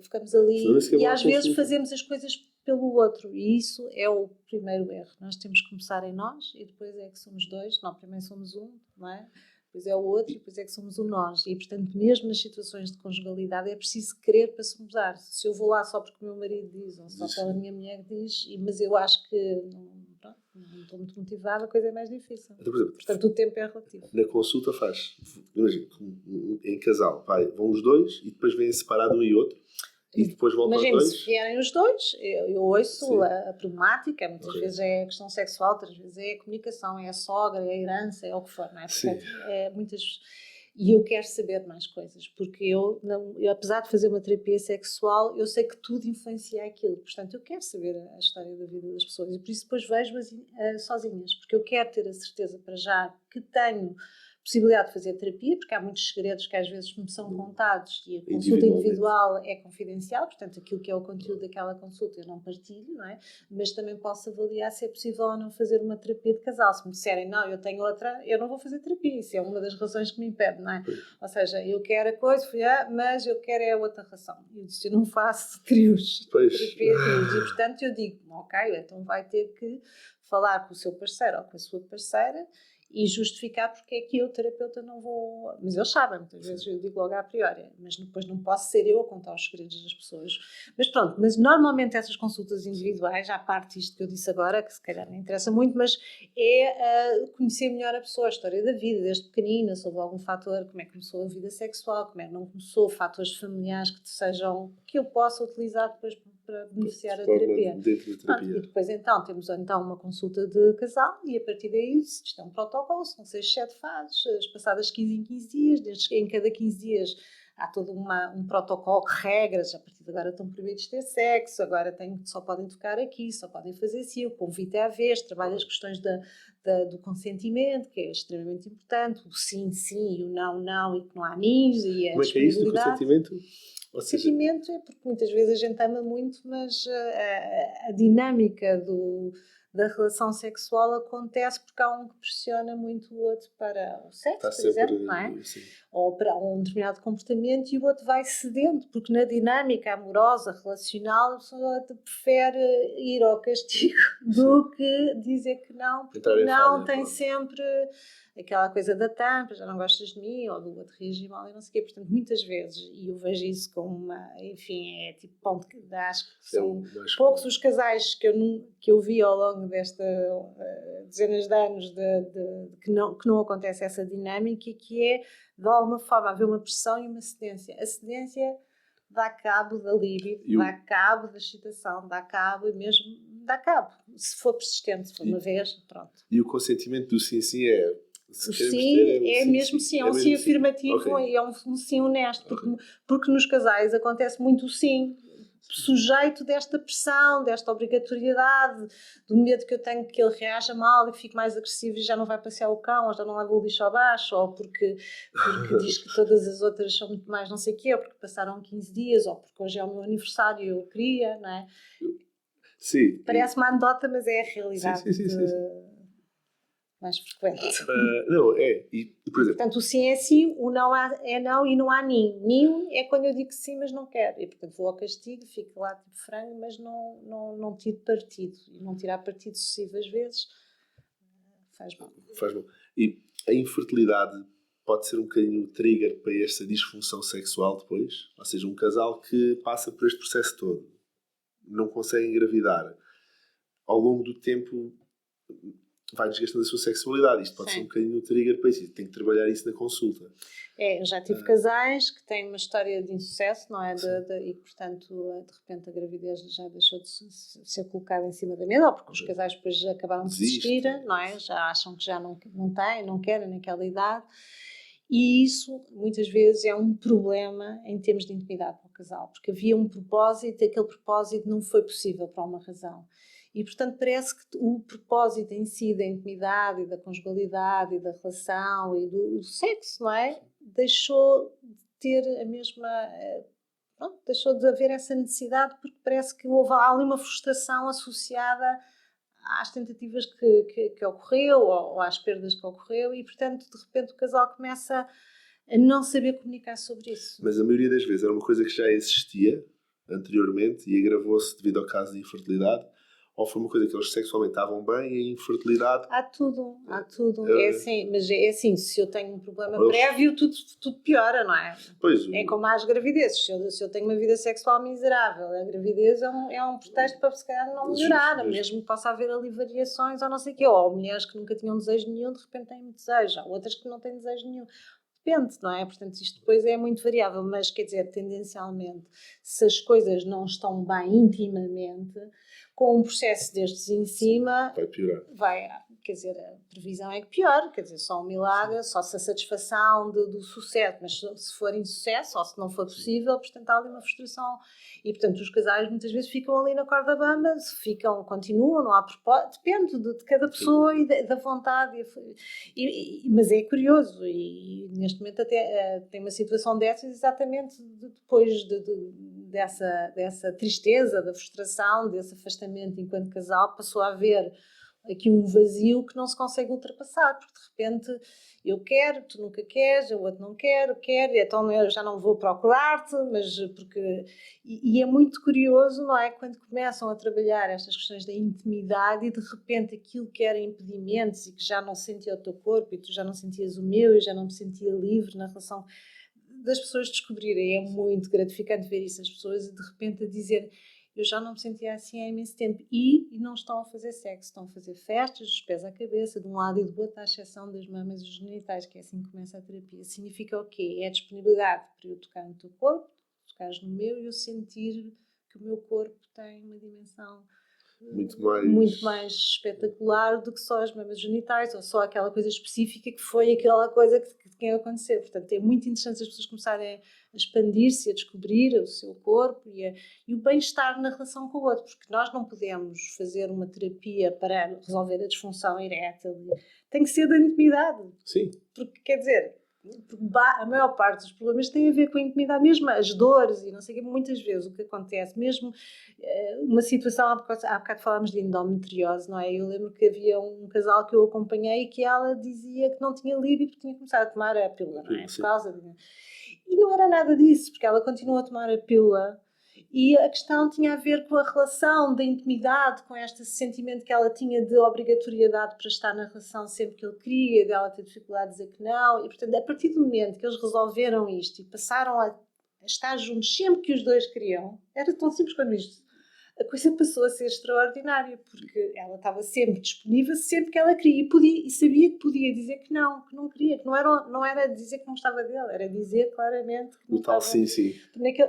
ficamos ali e às vezes fazemos as coisas pelo outro, e isso é o primeiro erro. Nós temos que começar em nós e depois é que somos 2, não, primeiro somos um, não é? Depois é o outro e depois é que somos o nós. E, portanto, mesmo nas situações de conjugalidade é preciso querer para se mudar. Se eu vou lá só porque o meu marido diz, ou só pela minha mulher diz, mas eu acho que não estou muito motivada, a coisa é mais difícil. Então, por exemplo, portanto, o tempo é relativo. Na consulta imagina, em casal, vão os 2 e depois vêm separado um e outro. E depois voltam os 2? Se vierem os 2, eu ouço a problemática, muitas vezes é a questão sexual, outras vezes é a comunicação, é a sogra, é a herança, é o que for, não é? Portanto, E eu quero saber mais coisas, porque eu, apesar de fazer uma terapia sexual, eu sei que tudo influencia aquilo. Portanto, eu quero saber a história da vida das pessoas e por isso depois vejo-as sozinhas, porque eu quero ter a certeza para já que tenho possibilidade de fazer terapia, porque há muitos segredos que às vezes me são contados e a consulta individual é confidencial, portanto aquilo que é o conteúdo daquela consulta eu não partilho, não é? Mas também posso avaliar se é possível ou não fazer uma terapia de casal. Se me disserem, não, eu tenho outra, eu não vou fazer terapia, isso é uma das razões que me impede, não é? Ou seja, eu quero a coisa, mas eu quero é a outra razão. Eu disse, eu não faço trios, terapia trios, e portanto eu digo, ok, então vai ter que falar com o seu parceiro ou com a sua parceira e justificar porque é que eu, terapeuta, não vou... Mas eles sabem, muitas vezes eu digo logo a priori, mas depois não posso ser eu a contar os segredos das pessoas. Mas pronto, mas normalmente essas consultas individuais, à parte disto que eu disse agora, que se calhar não interessa muito, mas é conhecer melhor a pessoa, a história da vida, desde pequenina, se houve algum fator, como é que começou a vida sexual, como é que não começou, fatores familiares que eu possa utilizar depois para beneficiar a terapia. E depois então temos uma consulta de casal e a partir daí isto é um protocolo, são 6, 7 fases, passadas 15 em 15 dias, desde que em cada 15 dias há todo um protocolo de regras, a partir de agora estão proibidos ter sexo, agora só podem tocar aqui, só podem fazer assim, o convite é à vez, trabalha as questões do consentimento, que é extremamente importante, o sim, sim e o não, não, e que não há ninhos, e a Como é que é isso do consentimento? O sentimento é porque muitas vezes a gente ama muito, mas a dinâmica da relação sexual acontece porque há um que pressiona muito o outro para o sexo, por exemplo, não é? Ou para um determinado comportamento e o outro vai cedendo, porque na dinâmica amorosa, relacional, a pessoa prefere ir ao castigo do que dizer que não, porque não tem sempre aquela coisa da tampa, já não gostas de mim, ou do outro reagir mal e não sei o quê. Portanto, muitas vezes, e eu vejo isso como enfim, é tipo ponto que acho que são poucos os casais que eu vi ao longo desta dezenas de anos que não acontece essa dinâmica e que é, de alguma forma, haver uma pressão e uma cedência. A cedência dá cabo da libido, dá cabo da excitação, dá cabo e mesmo dá cabo. Se for persistente, se for uma vez, pronto. E o consentimento do sim é... O sim é mesmo sim, é um sim afirmativo e é um sim honesto, porque nos casais acontece muito o sim, sujeito desta pressão, desta obrigatoriedade, do medo que eu tenho que ele reaja mal e fique mais agressivo e já não vai passear o cão, ou já não leva o lixo abaixo, ou porque diz que todas as outras são muito mais não sei o quê, ou porque passaram 15 dias, ou porque hoje é o meu aniversário e eu queria, não é? Sim. Parece uma anedota, mas é a realidade. Sim. Mais frequente. Não, é. E, por exemplo, portanto, o sim é sim, o não é não e não há nin. Nin é quando eu digo sim, mas não quero. E, portanto, vou ao castigo, fico lá tipo frango, mas não tiro partido. E não tirar partido sucessivas vezes faz mal. Faz mal. E a infertilidade pode ser um bocadinho o trigger para esta disfunção sexual depois? Ou seja, um casal que passa por este processo todo, não consegue engravidar, ao longo do tempo vai desgastando a sua sexualidade. Isto pode ser um bocadinho o trigger para isso. Tem que trabalhar isso na consulta. Eu já tive casais que têm uma história de insucesso, não é? E, portanto, de repente a gravidez já deixou de ser colocada em cima da mesa, ou porque os casais depois acabaram de desistir, não é? Já acham que já não têm, não querem naquela idade. E isso, muitas vezes, é um problema em termos de intimidade para o casal, porque havia um propósito e aquele propósito não foi possível por uma razão. E, portanto, parece que o propósito em si da intimidade e da conjugalidade e da relação e do sexo, não é? Deixou de ter a mesma... deixou de haver essa necessidade porque parece que houve ali uma frustração associada às tentativas que ocorreu ou às perdas que ocorreu e, portanto, de repente o casal começa a não saber comunicar sobre isso. Mas a maioria das vezes era uma coisa que já existia anteriormente e agravou-se devido ao caso de infertilidade, ou foi uma coisa que eles sexualmente estavam bem e a infertilidade... Há tudo. É assim, mas é assim, se eu tenho um problema prévio, tudo piora, não é? Pois, é como as gravidezes. Se eu tenho uma vida sexual miserável, a gravidez é um pretexto para se calhar não melhorar, mesmo que possa haver ali variações ou não sei o quê. Ou mulheres que nunca tinham desejo nenhum, de repente têm desejo. Há outras que não têm desejo nenhum. Depende, não é? Portanto, isto depois é muito variável, mas quer dizer, tendencialmente, se as coisas não estão bem intimamente, com um processo destes em cima, vai piorar. quer dizer, a previsão é que pior, quer dizer, só um milagre, só se a satisfação do sucesso, mas se for insucesso ou se não for possível, portanto há ali uma frustração. E portanto os casais muitas vezes ficam ali na corda bamba, se ficam, continuam, não há propósito, depende de cada pessoa e da vontade. Mas é curioso e neste momento até tem uma situação dessas exatamente depois dessa tristeza, da frustração, desse afastamento enquanto casal, passou a haver aqui um vazio que não se consegue ultrapassar, porque de repente eu quero, tu nunca queres, o outro não quer, então eu já não vou procurar-te, mas porque... E é muito curioso, não é? Quando começam a trabalhar estas questões da intimidade e de repente aquilo que era impedimentos e que já não sentia o teu corpo e tu já não sentias o meu e já não me sentia livre na relação das pessoas descobrirem. É muito gratificante ver isso, as pessoas de repente a dizer eu já não me sentia assim há imenso tempo e não estão a fazer sexo, estão a fazer festas dos pés à cabeça, de um lado e do outro, à exceção das mamas e dos genitais, que é assim que começa a terapia. Significa o quê? É a disponibilidade para eu tocar no teu corpo, tocares no meu e eu sentir que o meu corpo tem uma dimensão muito mais espetacular do que só as mamas genitais ou só aquela coisa específica que foi aquela coisa que tinha acontecido. Portanto, é muito interessante as pessoas começarem a expandir-se, a descobrir o seu corpo e o bem-estar na relação com o outro, porque nós não podemos fazer uma terapia para resolver a disfunção erétil. Tem que ser da intimidade. Sim. Porque, quer dizer, a maior parte dos problemas tem a ver com a intimidade, mesmo as dores e não sei o que, muitas vezes o que acontece, mesmo uma situação, há bocado falámos de endometriose, não é? Eu lembro que havia um casal que eu acompanhei que ela dizia que não tinha libido porque tinha começado a tomar a pílula, não é? Por causa de... E não era nada disso, porque ela continuou a tomar a pílula e a questão tinha a ver com a relação da intimidade, com este sentimento que ela tinha de obrigatoriedade para estar na relação sempre que ele queria, dela ter dificuldade de dizer que não. E, portanto, a partir do momento que eles resolveram isto e passaram a estar juntos sempre que os dois queriam, era tão simples quanto isto. A coisa passou a ser extraordinária, porque ela estava sempre disponível, sempre que ela queria, e sabia que podia dizer que não queria, que não era dizer que não gostava dele, era dizer claramente que não o tal estava... sim.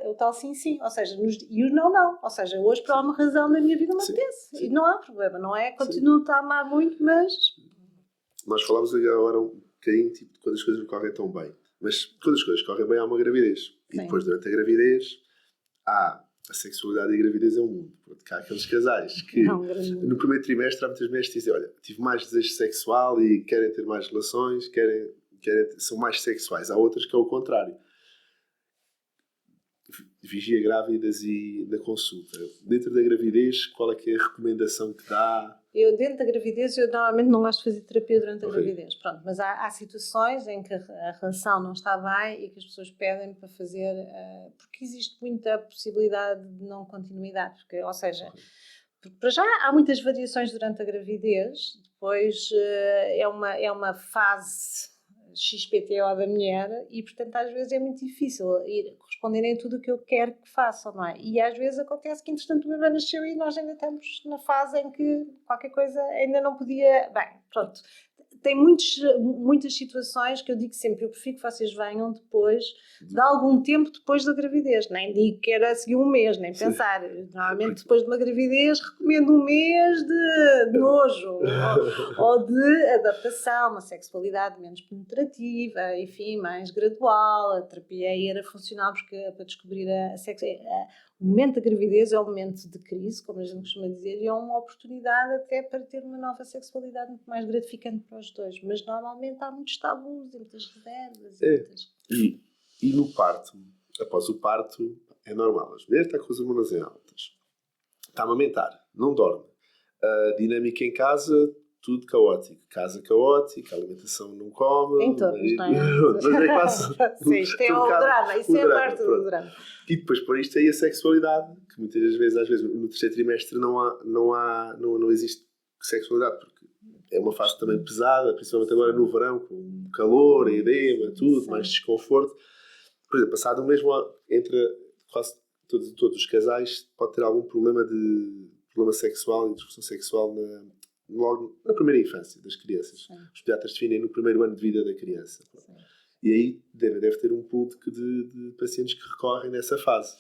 O tal sim, ou seja, e o não, ou seja, hoje por alguma razão na minha vida me apetece, e não há problema, não é? Continuo a amar muito, mas... Nós falámos agora um bocadinho tipo, de quando as coisas não correm tão bem, mas quando as coisas correm bem há uma gravidez, e depois durante a gravidez há... A sexualidade e a gravidez é um mundo. Porque há aqueles casais que no primeiro trimestre há muitas mulheres que dizem olha, tive mais desejo sexual e querem ter mais relações, são mais sexuais. Há outras que é o contrário. Vigia grávidas e na consulta. Dentro da gravidez, qual é que é a recomendação que dá? Eu, dentro da gravidez, eu normalmente não gosto de fazer terapia durante a gravidez. Pronto, mas há situações em que a relação não está bem e que as pessoas pedem para fazer, porque existe muita possibilidade de não continuidade. Porque, ou seja, porque para já há muitas variações durante a gravidez, depois é uma fase XPTO da mulher e, portanto, às vezes é muito difícil corresponderem a tudo o que eu quero que façam, não é? E às vezes acontece que, entretanto, o bebê nasceu e nós ainda estamos na fase em que qualquer coisa ainda não podia... Bem, pronto. Tem muitas situações que eu digo sempre, eu prefiro que vocês venham depois de algum tempo depois da gravidez, nem digo que era seguir um mês, nem pensar. Normalmente depois de uma gravidez recomendo um mês de nojo ou de adaptação, uma sexualidade menos penetrativa, enfim, mais gradual. A terapia era funcional porque para descobrir a sexualidade. O momento da gravidez é um momento de crise, como a gente costuma dizer, e é uma oportunidade até para ter uma nova sexualidade muito mais gratificante para os dois. Mas normalmente há muitos tabus e muitas reservas. E no parto, após o parto, é normal. As mulheres estão com as hormonas em altas. Está a amamentar, não dorme. A dinâmica em casa, tudo caótico. Casa caótica, a alimentação não come. Em todos, não é? Mas é quase... Sim, isto é o drama, isso é a parte do drama. E depois por isto aí a sexualidade, que muitas vezes, às vezes, no terceiro trimestre não existe sexualidade, porque é uma fase também pesada, principalmente agora no verão, com calor, edema, tudo, mais desconforto. Por exemplo, passado o mesmo entre quase todos os casais, pode ter algum problema sexual e disfunção sexual logo na primeira infância das crianças. Sim. Os pediatras definem no primeiro ano de vida da criança. Sim. E aí deve ter um pool de pacientes que recorrem nessa fase.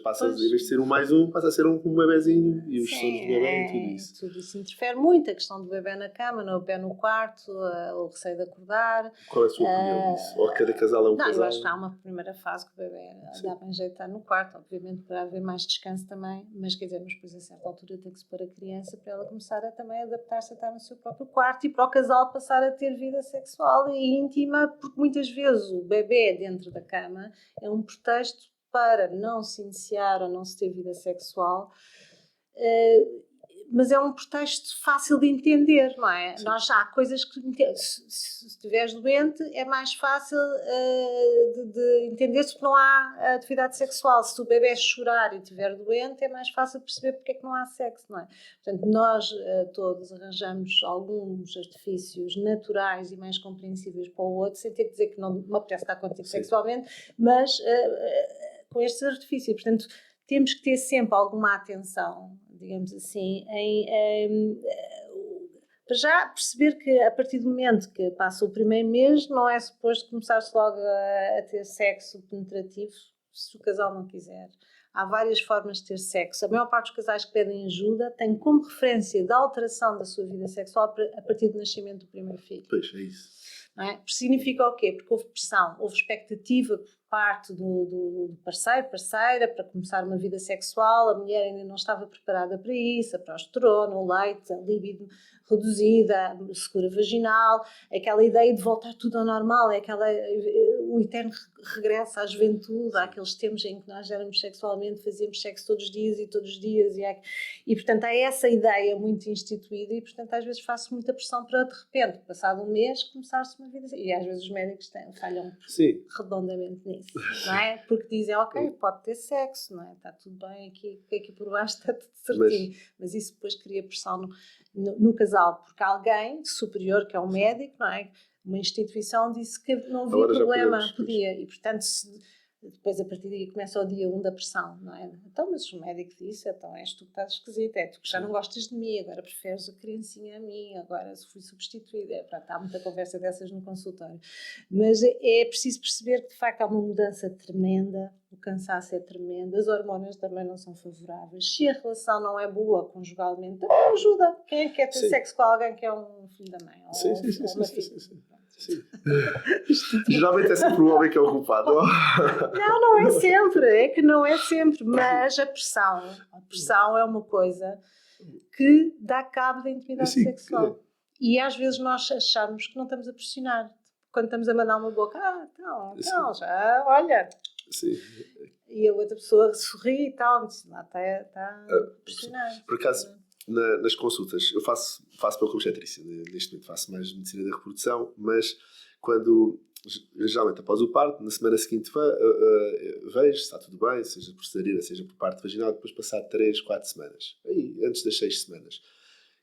Passa, em vez de ser um mais um, passa a ser um bebezinho e os sonos do bebê e tudo isso. Tudo isso interfere muito. A questão do bebê na cama, no bebê no quarto, o receio de acordar. Qual é a sua opinião disso? Ou cada casal é um casal? Eu acho que há uma primeira fase que o bebê dá bem jeito de estar no quarto, obviamente para haver mais descanso também, mas quer dizer, mas depois a certa altura tem que se pôr a criança para ela começar a também adaptar-se a estar no seu próprio quarto e para o casal passar a ter vida sexual e íntima, porque muitas vezes o bebê dentro da cama é um pretexto para não se iniciar ou não se ter vida sexual, mas é um pretexto fácil de entender, não é? Sim. Nós há coisas que, se estiveres doente, é mais fácil de entender se não há atividade sexual. Se o bebê chorar e estiver doente, é mais fácil perceber porque é que não há sexo, não é? Portanto, nós todos arranjamos alguns artifícios naturais e mais compreensíveis para o outro, sem ter que dizer que não me apetece estar contigo sexualmente, mas com estes artifícios. Portanto, temos que ter sempre alguma atenção, digamos assim, para já perceber que a partir do momento que passa o primeiro mês não é suposto começar-se logo a ter sexo penetrativo se o casal não quiser. Há várias formas de ter sexo. A maior parte dos casais que pedem ajuda tem como referência da alteração da sua vida sexual a partir do nascimento do primeiro filho. Pois, é isso. Não é? Significa o quê? Porque houve pressão, houve expectativa por parte do parceiro, parceira, para começar uma vida sexual, a mulher ainda não estava preparada para isso, a progesterona, o leite, a libido reduzida, a secura vaginal, aquela ideia de voltar tudo ao normal, o eterno regresso à juventude, àqueles tempos em que nós éramos sexualmente, fazíamos sexo todos os dias, e portanto há essa ideia muito instituída e portanto às vezes faço muita pressão para de repente, passado um mês, começar-se uma vida, e às vezes os médicos falham redondamente nisso, não é? Porque dizem, ok, pode ter sexo, não é? Está tudo bem, aqui por baixo está tudo certinho, mas isso depois cria pressão no casal, porque alguém superior, que é um médico, não é? Uma instituição disse que não havia problema, podia, e portanto depois a partir daí começa o dia 1 da pressão, não é? Então, mas o médico disse, então és tu que estás esquisito, é tu que já não gostas de mim, agora preferes a criancinha a mim, agora fui substituída. Pronto, há muita conversa dessas no consultório. Mas é preciso perceber que de facto há uma mudança tremenda, o cansaço é tremendo, as hormonas também não são favoráveis. Se a relação não é boa conjugalmente, também ajuda. Quem é que quer ter sexo com alguém que é um filho da mãe? Ou uma filha? Sim. Geralmente é sempre o homem que é o culpado. Não é sempre, é que não é sempre, mas a pressão é uma coisa que dá cabo da intimidade sexual. E às vezes nós achamos que não estamos a pressionar. Quando estamos a mandar uma boca, então já, olha. Sim. E a outra pessoa sorri e tal, lá está a pressionar. Por acaso, nas consultas, eu faço pela obstetrícia, neste momento faço mais medicina da reprodução, mas quando, geralmente após o parto, na semana seguinte vejo se está tudo bem, seja por cesariana, seja por parto vaginal, depois passar 3, 4 semanas, aí, antes das 6 semanas.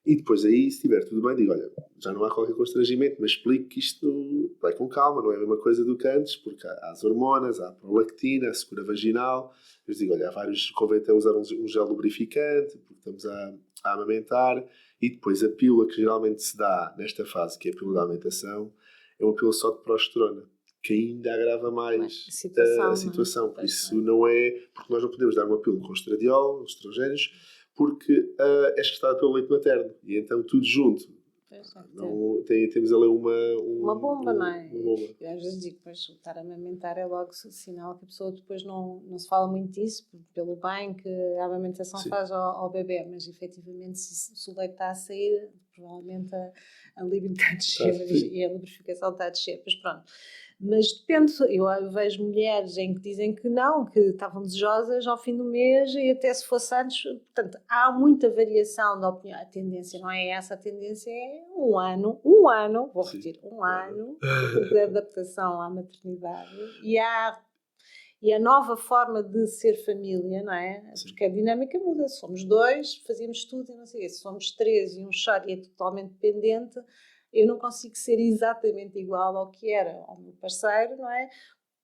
E depois aí, se estiver tudo bem, digo, olha, já não há qualquer constrangimento, mas explico que isto vai com calma, não é a mesma coisa do que antes, porque há as hormonas, há a prolactina, a secura vaginal. Eu digo, olha, há vários, convém até usar um gel lubrificante, porque estamos a amamentar. E depois a pílula que geralmente se dá nesta fase, que é a pílula da amamentação, é uma pílula só de progesterona, que ainda agrava mais a situação. Por isso não é, porque nós não podemos dar uma pílula com estradiol, estrogénios, porque é gestada pelo leite materno. E então tudo junto. Temos ali uma bomba, não é? Eu às vezes digo, pois, estar a amamentar é logo sinal que a pessoa depois não se fala muito disso, pelo bem que a amamentação faz ao bebê, mas efetivamente se o leite está a sair, provavelmente a libido está a descer e a lubrificação está a descer, mas pronto. Mas depende, eu vejo mulheres em que dizem que não, que estavam desejosas ao fim do mês e até se fosse antes, portanto, há muita variação da opinião, a tendência não é essa, a tendência é um ano, vou repetir, um ano de adaptação à maternidade e a nova forma de ser família, não é? Porque a dinâmica muda, se somos 2, fazíamos tudo e não sei o quê, se somos 3 e um chora e é totalmente dependente, eu não consigo ser exatamente igual ao que era ao meu parceiro, não é?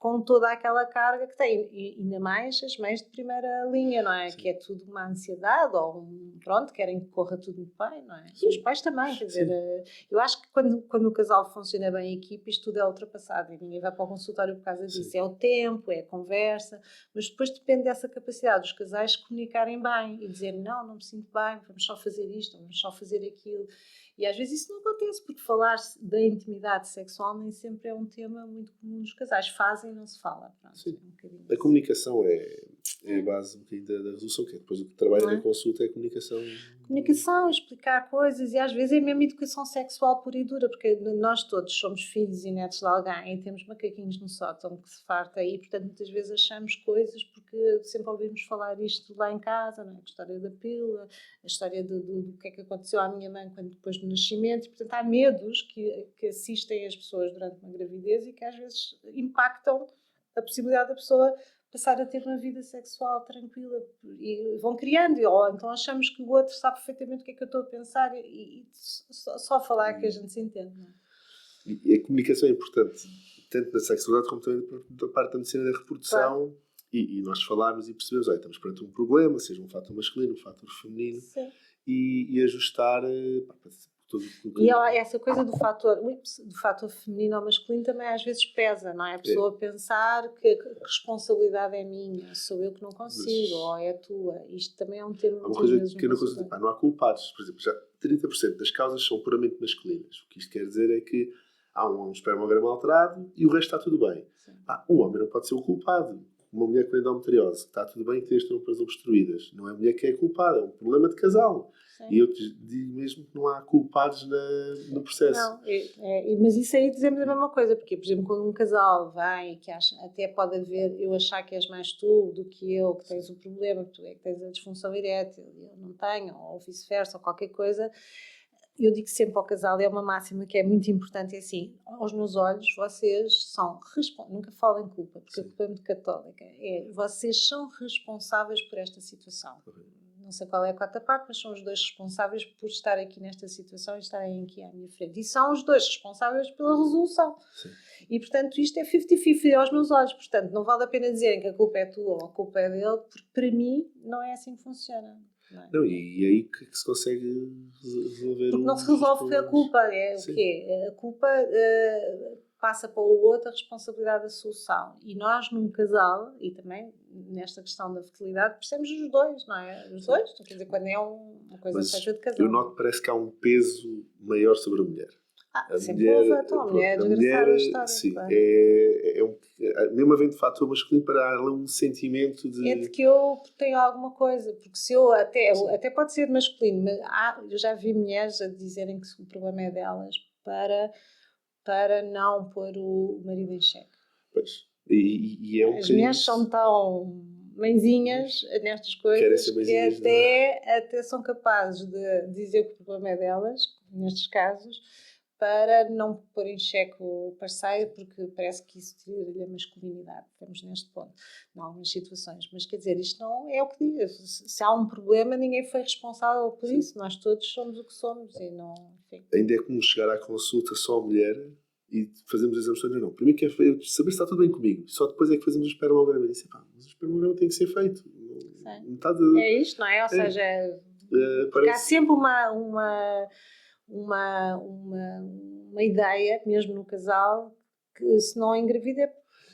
com toda aquela carga que tem, e ainda mais as mães de primeira linha, não é? Sim. Que é tudo uma ansiedade, ou pronto, querem que corra tudo muito bem, não é? Sim. E os pais também, quer dizer, eu acho que quando o casal funciona bem em equipe, isto tudo é ultrapassado, e ninguém vai para o consultório por causa disso. Sim. É o tempo, é a conversa, mas depois depende dessa capacidade dos casais comunicarem bem e dizer, não me sinto bem, vamos só fazer isto, vamos só fazer aquilo. E às vezes isso não acontece, porque falar da intimidade sexual nem sempre é um tema muito comum nos casais. Fazem e não se fala. Pronto, Sim. é um bocadinho A assim. comunicação é a base um bocadinho da resolução, que é depois o trabalho da consulta é a comunicação. Comunicação, explicar coisas, e às vezes é mesmo educação sexual pura e dura, porque nós todos somos filhos e netos de alguém e temos macaquinhos no sótão que se farta aí, portanto muitas vezes achamos coisas porque sempre ouvimos falar isto lá em casa, não é? A história da pílula, a história do que é que aconteceu à minha mãe depois do nascimento, e, portanto há medos que assistem as pessoas durante uma gravidez e que às vezes impactam a possibilidade da pessoa passar a ter uma vida sexual tranquila, e vão criando, ou então achamos que o outro sabe perfeitamente o que é que eu estou a pensar, e só falar que a gente se entende, não é? E a comunicação é importante, tanto na sexualidade como também da parte da medicina da reprodução. Claro. E nós falarmos e percebemos, estamos perante um problema, seja um fator masculino, um fator feminino, e ajustar todo e essa coisa do fator feminino ou masculino também às vezes pesa, não é? A pessoa pensar que a responsabilidade é minha, sou eu que não consigo, ou é a tua. Isto também é um tema muitas vezes. Há uma coisa que eu não consigo dizer, não há culpados. Por exemplo, já 30% das causas são puramente masculinas. O que isto quer dizer é que há um espermograma alterado e o resto está tudo bem. Um homem não pode ser o culpado. Uma mulher com endometriose, está tudo bem que tem as trompas obstruídas. Não é a mulher que é culpada, é um problema de casal. Sim. E eu te digo mesmo que não há culpados no processo. Não, mas isso aí dizemos a mesma coisa, porque, por exemplo, quando um casal vem, que até pode haver, eu achar que és mais tu do que eu, que tens o problema, tu é que tens a disfunção erétil e eu não tenho, ou vice-versa, ou qualquer coisa, eu digo sempre ao casal, é uma máxima que é muito importante, é assim, aos meus olhos, vocês são nunca falem culpa, porque a culpa é muito católica, vocês são responsáveis por esta situação. Não sei qual é a quarta parte, mas são os dois responsáveis por estar aqui nesta situação e estarem aqui à minha frente. E são os dois responsáveis pela resolução. Sim. E, portanto, isto é 50-50 aos meus olhos. Portanto, não vale a pena dizerem que a culpa é tua ou a culpa é dele, porque para mim não é assim que funciona. Não, e aí que se consegue resolver. Porque não se resolve a culpa. O quê? A culpa passa para o outro a responsabilidade da solução. E nós, num casal, e também nesta questão da fertilidade, percebemos os dois, não é? Os dois, quer dizer, quando é uma coisa feita de casal. Eu noto que parece que há um peso maior sobre a mulher. Sempre houve, então, a mulher é desgraçada a história. Sim, claro. Mesmo havendo fator masculino, para há um sentimento de... É de que eu tenho alguma coisa, porque se eu até pode ser masculino, mas eu já vi mulheres a dizerem que o problema é delas para não pôr o marido em xeque. Pois, e é um as mulheres são tão mãezinhas nestas coisas que até são capazes de dizer que o problema é delas, nestes casos, para não pôr em xeque o parceiro, porque parece que isso tira-lhe a masculinidade. Estamos neste ponto, em algumas situações. Mas, quer dizer, isto não é o que diz. Se há um problema, ninguém foi responsável por isso. Nós todos somos o que somos e não... Enfim. Ainda é como chegar à consulta só a mulher e fazemos exames todos. Não, primeiro que é saber se está tudo bem comigo. Só depois é que fazemos o espermograma. E disse, mas o espermograma tem que ser feito. É isto, não é? Ou seja, há sempre uma ideia, mesmo no casal, que se não engravida é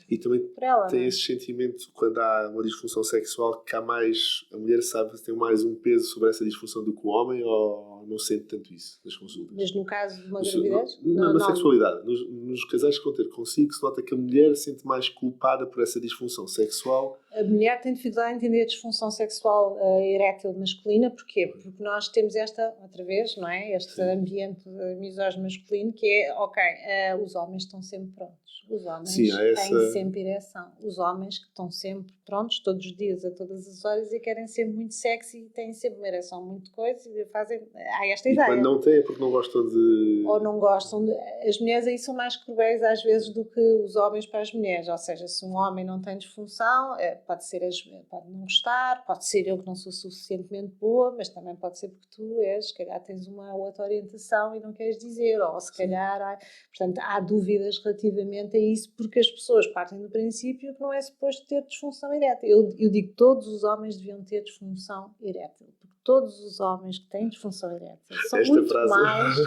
e também por ela. Tem esse sentimento, quando há uma disfunção sexual, que há mais, a mulher sabe que tem mais um peso sobre essa disfunção do que o homem, ou não sente tanto isso nas consultas? Mas no caso de uma gravidez? Na sexualidade. Nos casais que vão ter consigo, se nota que a mulher se sente mais culpada por essa disfunção sexual. A mulher tem dificuldade em entender a disfunção sexual erétil masculina. Porquê? Porque nós temos outra vez, não é? Este ambiente misógino masculino que é, os homens estão sempre prontos. Os homens têm sempre ereção. Os homens que estão sempre prontos, todos os dias, a todas as horas, e querem ser muito sexy e têm sempre uma ereção muito coisa e fazem... Há esta ideia. E quando não têm é porque não gostam de... Ou não gostam de... As mulheres aí são mais cruéis às vezes do que os homens para as mulheres. Ou seja, se um homem não tem disfunção, pode não gostar, pode ser eu que não sou suficientemente boa, mas também pode ser porque tu se calhar tens uma outra orientação e não queres dizer, ou se calhar portanto, há dúvidas relativamente exatamente a isso, porque as pessoas partem do princípio que não é suposto ter disfunção erétil. Eu digo que todos os homens deviam ter disfunção erétil, porque todos os homens que têm disfunção erétil são Esta muito frase. mais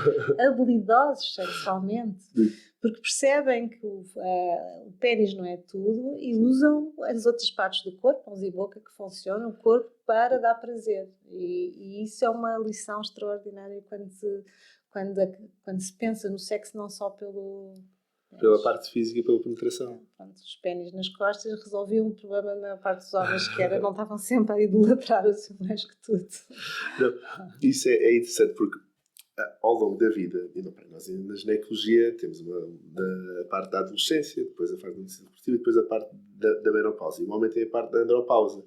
habilidosos sexualmente, porque percebem que o pênis não é tudo e usam as outras partes do corpo, mãos e boca, que funcionam, o corpo, para dar prazer. E isso é uma lição extraordinária quando se pensa no sexo não só pela parte física e pela penetração. Pronto, os pénis nas costas resolviam um problema da maior parte dos homens, que era, não estavam sempre a idolatrar o seu mais que tudo. Não, isso é interessante porque ao longo da vida, e não, nós na ginecologia temos a parte da adolescência, depois a parte da medicina desportiva e depois a parte da menopausa. E o homem tem a parte da andropausa.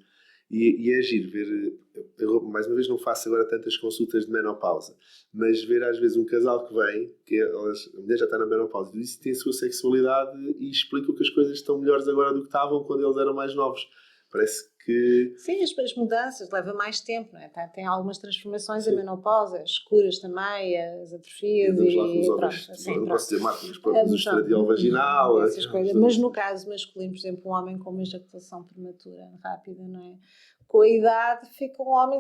E é giro ver, eu mais uma vez não faço agora tantas consultas de menopausa, mas ver às vezes um casal que vem, a mulher já está na menopausa, e tem a sua sexualidade e explica que as coisas estão melhores agora do que estavam quando eles eram mais novos. Parece que... Sim, as mudanças levam mais tempo, não é? Tem algumas transformações. Sim. A menopausa, as curas também, as atrofias não posso dizer marcas, mas próprios o estradiol vaginal, essas coisas. Mas no caso masculino, por exemplo, um homem com uma ejaculação prematura rápida, não é? Com a idade fica um homem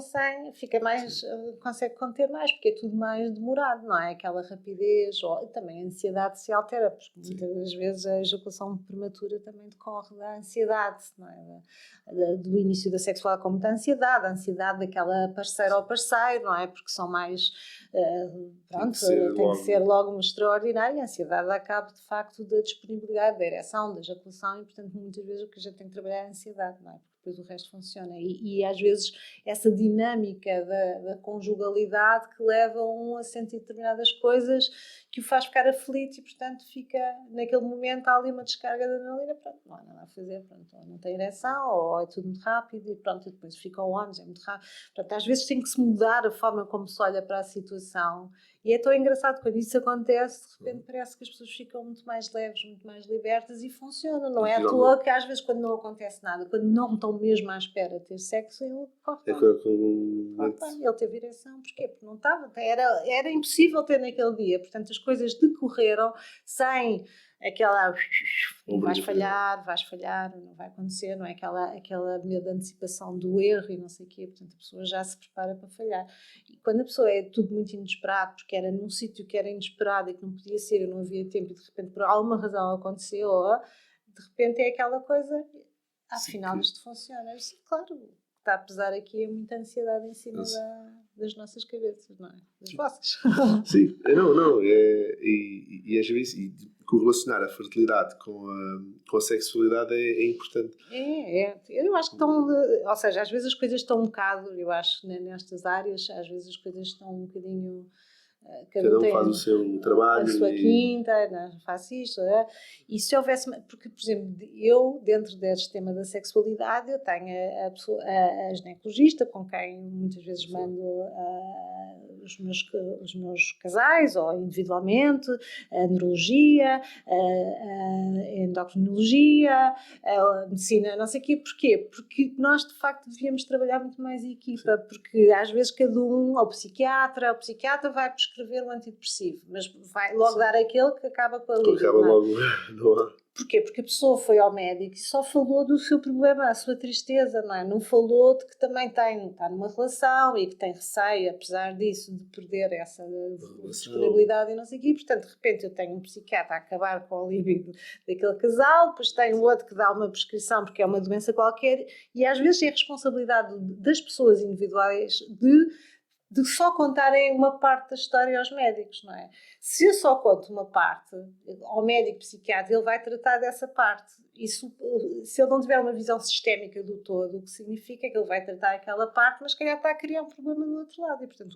fica mais, consegue conter mais, porque é tudo mais demorado, não é? Aquela rapidez, ou também a ansiedade se altera, porque muitas das vezes a ejaculação prematura também decorre da ansiedade, não é? Do início da sexualidade com muita ansiedade, a ansiedade daquela parceira ou parceiro, não é? Porque são mais, tem que ser logo extraordinário, e a ansiedade acaba de facto da disponibilidade, da ereção, da ejaculação, e portanto muitas vezes o que a gente tem que trabalhar é a ansiedade, não é? Depois o resto funciona. E às vezes essa dinâmica da conjugalidade que leva a sentir determinadas coisas que o faz ficar aflito e, portanto, fica naquele momento há ali uma descarga de adrenalina, pronto, não há nada a fazer, pronto, ou não tem ereção, ou é tudo muito rápido e pronto, e depois fica ao ônibus, é muito rápido. Portanto, às vezes tem que se mudar a forma como se olha para a situação. E é tão engraçado quando isso acontece, de repente parece que as pessoas ficam muito mais leves, muito mais libertas e funciona. Não é à toa que às vezes quando não acontece nada, quando não estão mesmo à espera de ter sexo, ele corre bem. Ele teve ereção, porquê? Porque não estava, era impossível ter naquele dia. Portanto, as coisas decorreram sem aquela vais falhar, não vai acontecer, não é aquela medo de antecipação do erro e não sei o quê, portanto a pessoa já se prepara para falhar. E quando a pessoa é tudo muito inesperado, porque era num sítio que era inesperado e que não podia ser, e não havia tempo, e de repente por alguma razão aconteceu, ou de repente é aquela coisa, afinal isto funciona. Sim, claro, o que está a pesar aqui é muita ansiedade em cima das nossas cabeças, não é? Das vossas. Sim, não, e às vezes correlacionar a fertilidade com a sexualidade é importante. Eu acho que ou seja, às vezes as coisas estão um bocado, eu acho, nestas áreas, às vezes as coisas estão um bocadinho... Cada um faz o seu trabalho. A sua quinta, faço isto. E se houvesse... Porque, por exemplo, eu, dentro deste tema da sexualidade, eu tenho a ginecologista, com quem muitas vezes mando os meus casais, ou individualmente, a neurologia, a endocrinologia, a medicina, não sei o quê. Porquê? Porque nós, de facto, devíamos trabalhar muito mais em equipa, porque às vezes cada um, o psiquiatra vai prescrever um antidepressivo, mas vai logo dar aquele que acaba com a libido. Acaba logo, não há. Porquê? Porque a pessoa foi ao médico e só falou do seu problema, a sua tristeza, não é? Não falou de que também está numa relação e que tem receio, apesar disso, de perder essa disponibilidade e não sei o quê. Portanto, de repente eu tenho um psiquiatra a acabar com a libido daquele casal, depois tenho outro que dá uma prescrição porque é uma doença qualquer, e às vezes é a responsabilidade das pessoas individuais de só contarem uma parte da história aos médicos, não é? Se eu só conto uma parte ao médico psiquiatra, ele vai tratar dessa parte. Isso, se ele não tiver uma visão sistémica do todo, o que significa que ele vai tratar aquela parte, mas se calhar está a criar um problema do outro lado. E, portanto,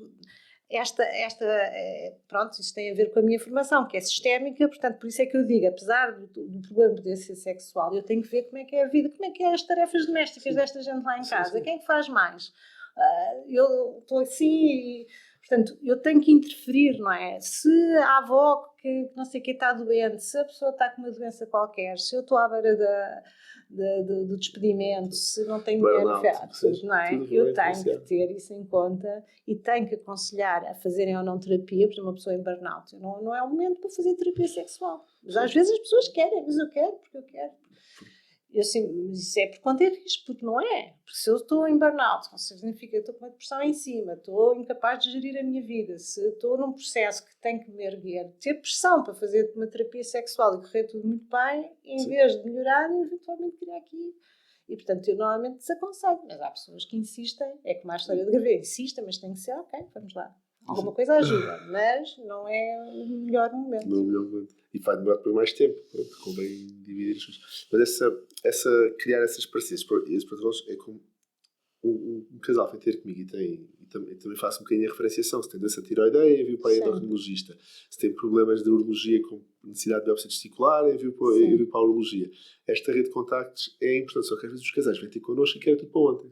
pronto, isso tem a ver com a minha formação, que é sistémica, portanto, por isso é que eu digo, apesar do problema poder ser sexual, eu tenho que ver como é que é a vida, como é que é as tarefas domésticas desta gente lá em casa, quem é que faz mais? Eu estou assim, Portanto, eu tenho que interferir, não é? Se a avó que não sei o que está doente, se a pessoa está com uma doença qualquer, se eu estou à beira do despedimento, se não tenho dinheiro, tudo, não é? Eu tenho que ter isso em conta e tenho que aconselhar a fazerem ou não terapia, por exemplo, uma pessoa em burnout. Não é o momento para fazer terapia sexual. Mas às vezes as pessoas querem, mas eu quero, porque eu quero. Eu assim, mas isso é por conta de risco, porque não é. Porque se eu estou em burnout, significa que estou com uma depressão em cima, estou incapaz de gerir a minha vida, se estou num processo que tenho que me erguer, ter pressão para fazer uma terapia sexual e correr tudo muito bem, em vez de melhorar, eventualmente criar aqui. E, portanto, eu normalmente desaconselho. Mas há pessoas que insistem, é como a história de gravidez, insistem, mas tem que ser, ok, vamos lá. Alguma coisa ajuda, mas não é o melhor momento. Não é o melhor momento. E vai demorar por mais tempo. Pronto, convém dividir as coisas. Mas criar essas parcerias, esses protocolos, é como um casal vem ter comigo e também faço um bocadinho a referenciação. Se tem doença tiroideia, envio para o endocrinologista. Se tem problemas de urologia com necessidade de biópsia testicular, envio para a urologia. Esta rede de contactos é importante, só que às vezes os casais vêm ter connosco e querem tudo para ontem.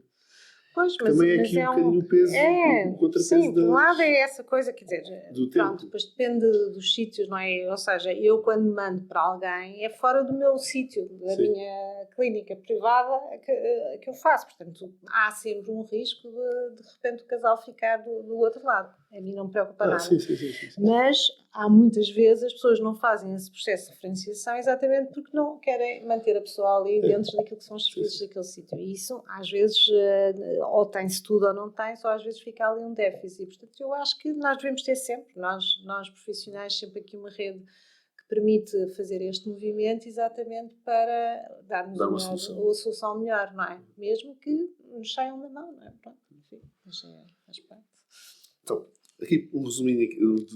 Pois, também é aqui um bocadinho o peso, o contrapeso. Sim, por um lado é essa coisa, quer dizer, pronto, depois depende dos sítios, não é? Ou seja, eu quando mando para alguém é fora do meu sítio, da minha clínica privada que eu faço, portanto há sempre um risco de repente o casal ficar do outro lado. A mim não me preocupa nada. Sim. Mas há muitas vezes as pessoas não fazem esse processo de referenciação exatamente porque não querem manter a pessoa ali dentro daquilo que são os serviços daquele sítio. E isso, às vezes, ou tem-se tudo ou não tem, só às vezes fica ali um déficit. Portanto, eu acho que nós devemos ter sempre, nós profissionais, sempre aqui uma rede que permite fazer este movimento exatamente para darmos uma solução melhor, não é? Mesmo que nos saiam da mão, não é? Pronto, enfim, mas faz parte. Então, aqui um resuminho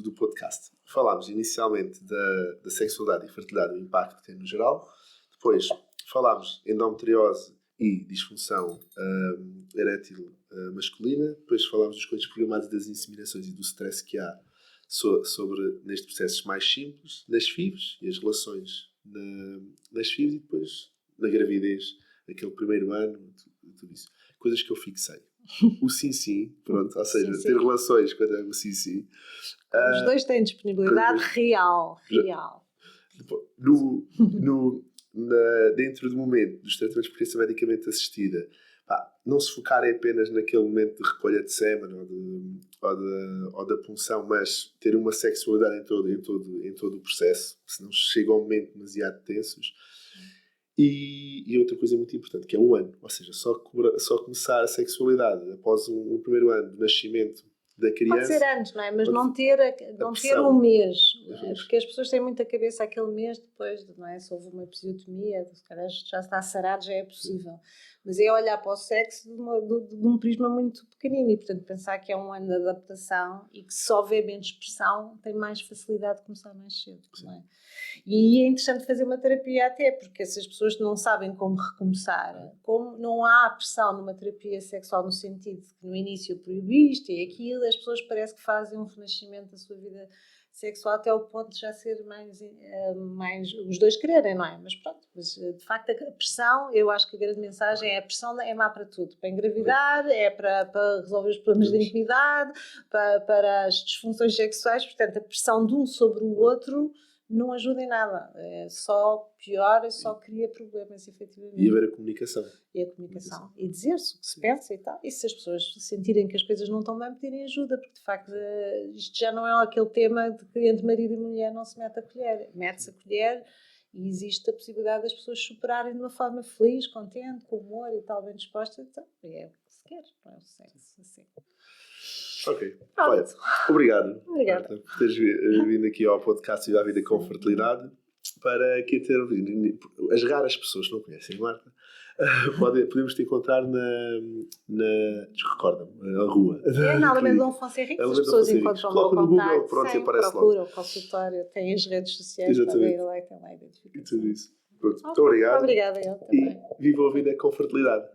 do podcast. Falámos inicialmente da sexualidade e fertilidade, o impacto que tem no geral. Depois falámos endometriose e disfunção erétil masculina. Depois falámos dos coisas programadas, das inseminações e do stress que há nestes processos mais simples, nas FIVs e as relações nas FIVs e depois na gravidez, aquele primeiro ano, tudo isso. Coisas que eu fixei. O sim, pronto, ou seja, ter relações quando é o sim. Os dois têm disponibilidade real. Dentro do momento dos tratamentos por criança medicamente assistida, não se focarem apenas naquele momento de recolha de sêmen ou da punção, mas ter uma sexualidade em todo o processo, senão chega a um momento demasiado tensos. E outra coisa muito importante, que é o ano. Ou seja, só começar a sexualidade após um primeiro ano de nascimento da criança. Pode ser antes, não é? Mas não ter um mês. Porque as pessoas têm muita cabeça aquele mês depois, não é? Se houve uma episiotomia, se calhar já está sarado, já é possível. Mas é olhar para o sexo de um prisma muito pequenino e, portanto, pensar que é um ano de adaptação e que se houver menos pressão, tem mais facilidade de começar mais cedo, não é? E é interessante fazer uma terapia até, porque essas pessoas não sabem como recomeçar, como não há pressão numa terapia sexual no sentido de que no início proibiste e aquilo, as pessoas parece que fazem um renascimento da sua vida sexual até ao ponto de já ser mais os dois quererem, não é? Mas pronto, de facto a pressão, eu acho que a grande mensagem é a pressão é má para tudo, para engravidar, é para resolver os problemas de intimidade, para as disfunções sexuais, portanto a pressão de um sobre o outro não ajuda em nada, é só pior, só cria problemas, efetivamente. E haver a comunicação. E dizer-se o que se pensa e tal. E se as pessoas sentirem que as coisas não estão bem, pedirem ajuda, porque de facto isto já não é aquele tema de que entre marido e mulher não se mete a colher. Mete-se a colher e existe a possibilidade das pessoas superarem de uma forma feliz, contente, com humor e tal, bem disposta. Então, é o que se quer, não é o sexo assim. Ok. Olha, obrigado Marta, por teres vindo aqui ao podcast Viva a Vida com Fertilidade para aqui ter as raras pessoas que não conhecem Marta podemos te encontrar recorda-me, a rua. Na Alameda Dom Afonso Henriques, as pessoas encontram o meu contacto, procuram o consultório, têm as redes sociais, podem ir lá e tem lá a identificação. E tudo isso. Pronto, muito obrigado. Obrigada, eu também. E viva a vida com fertilidade.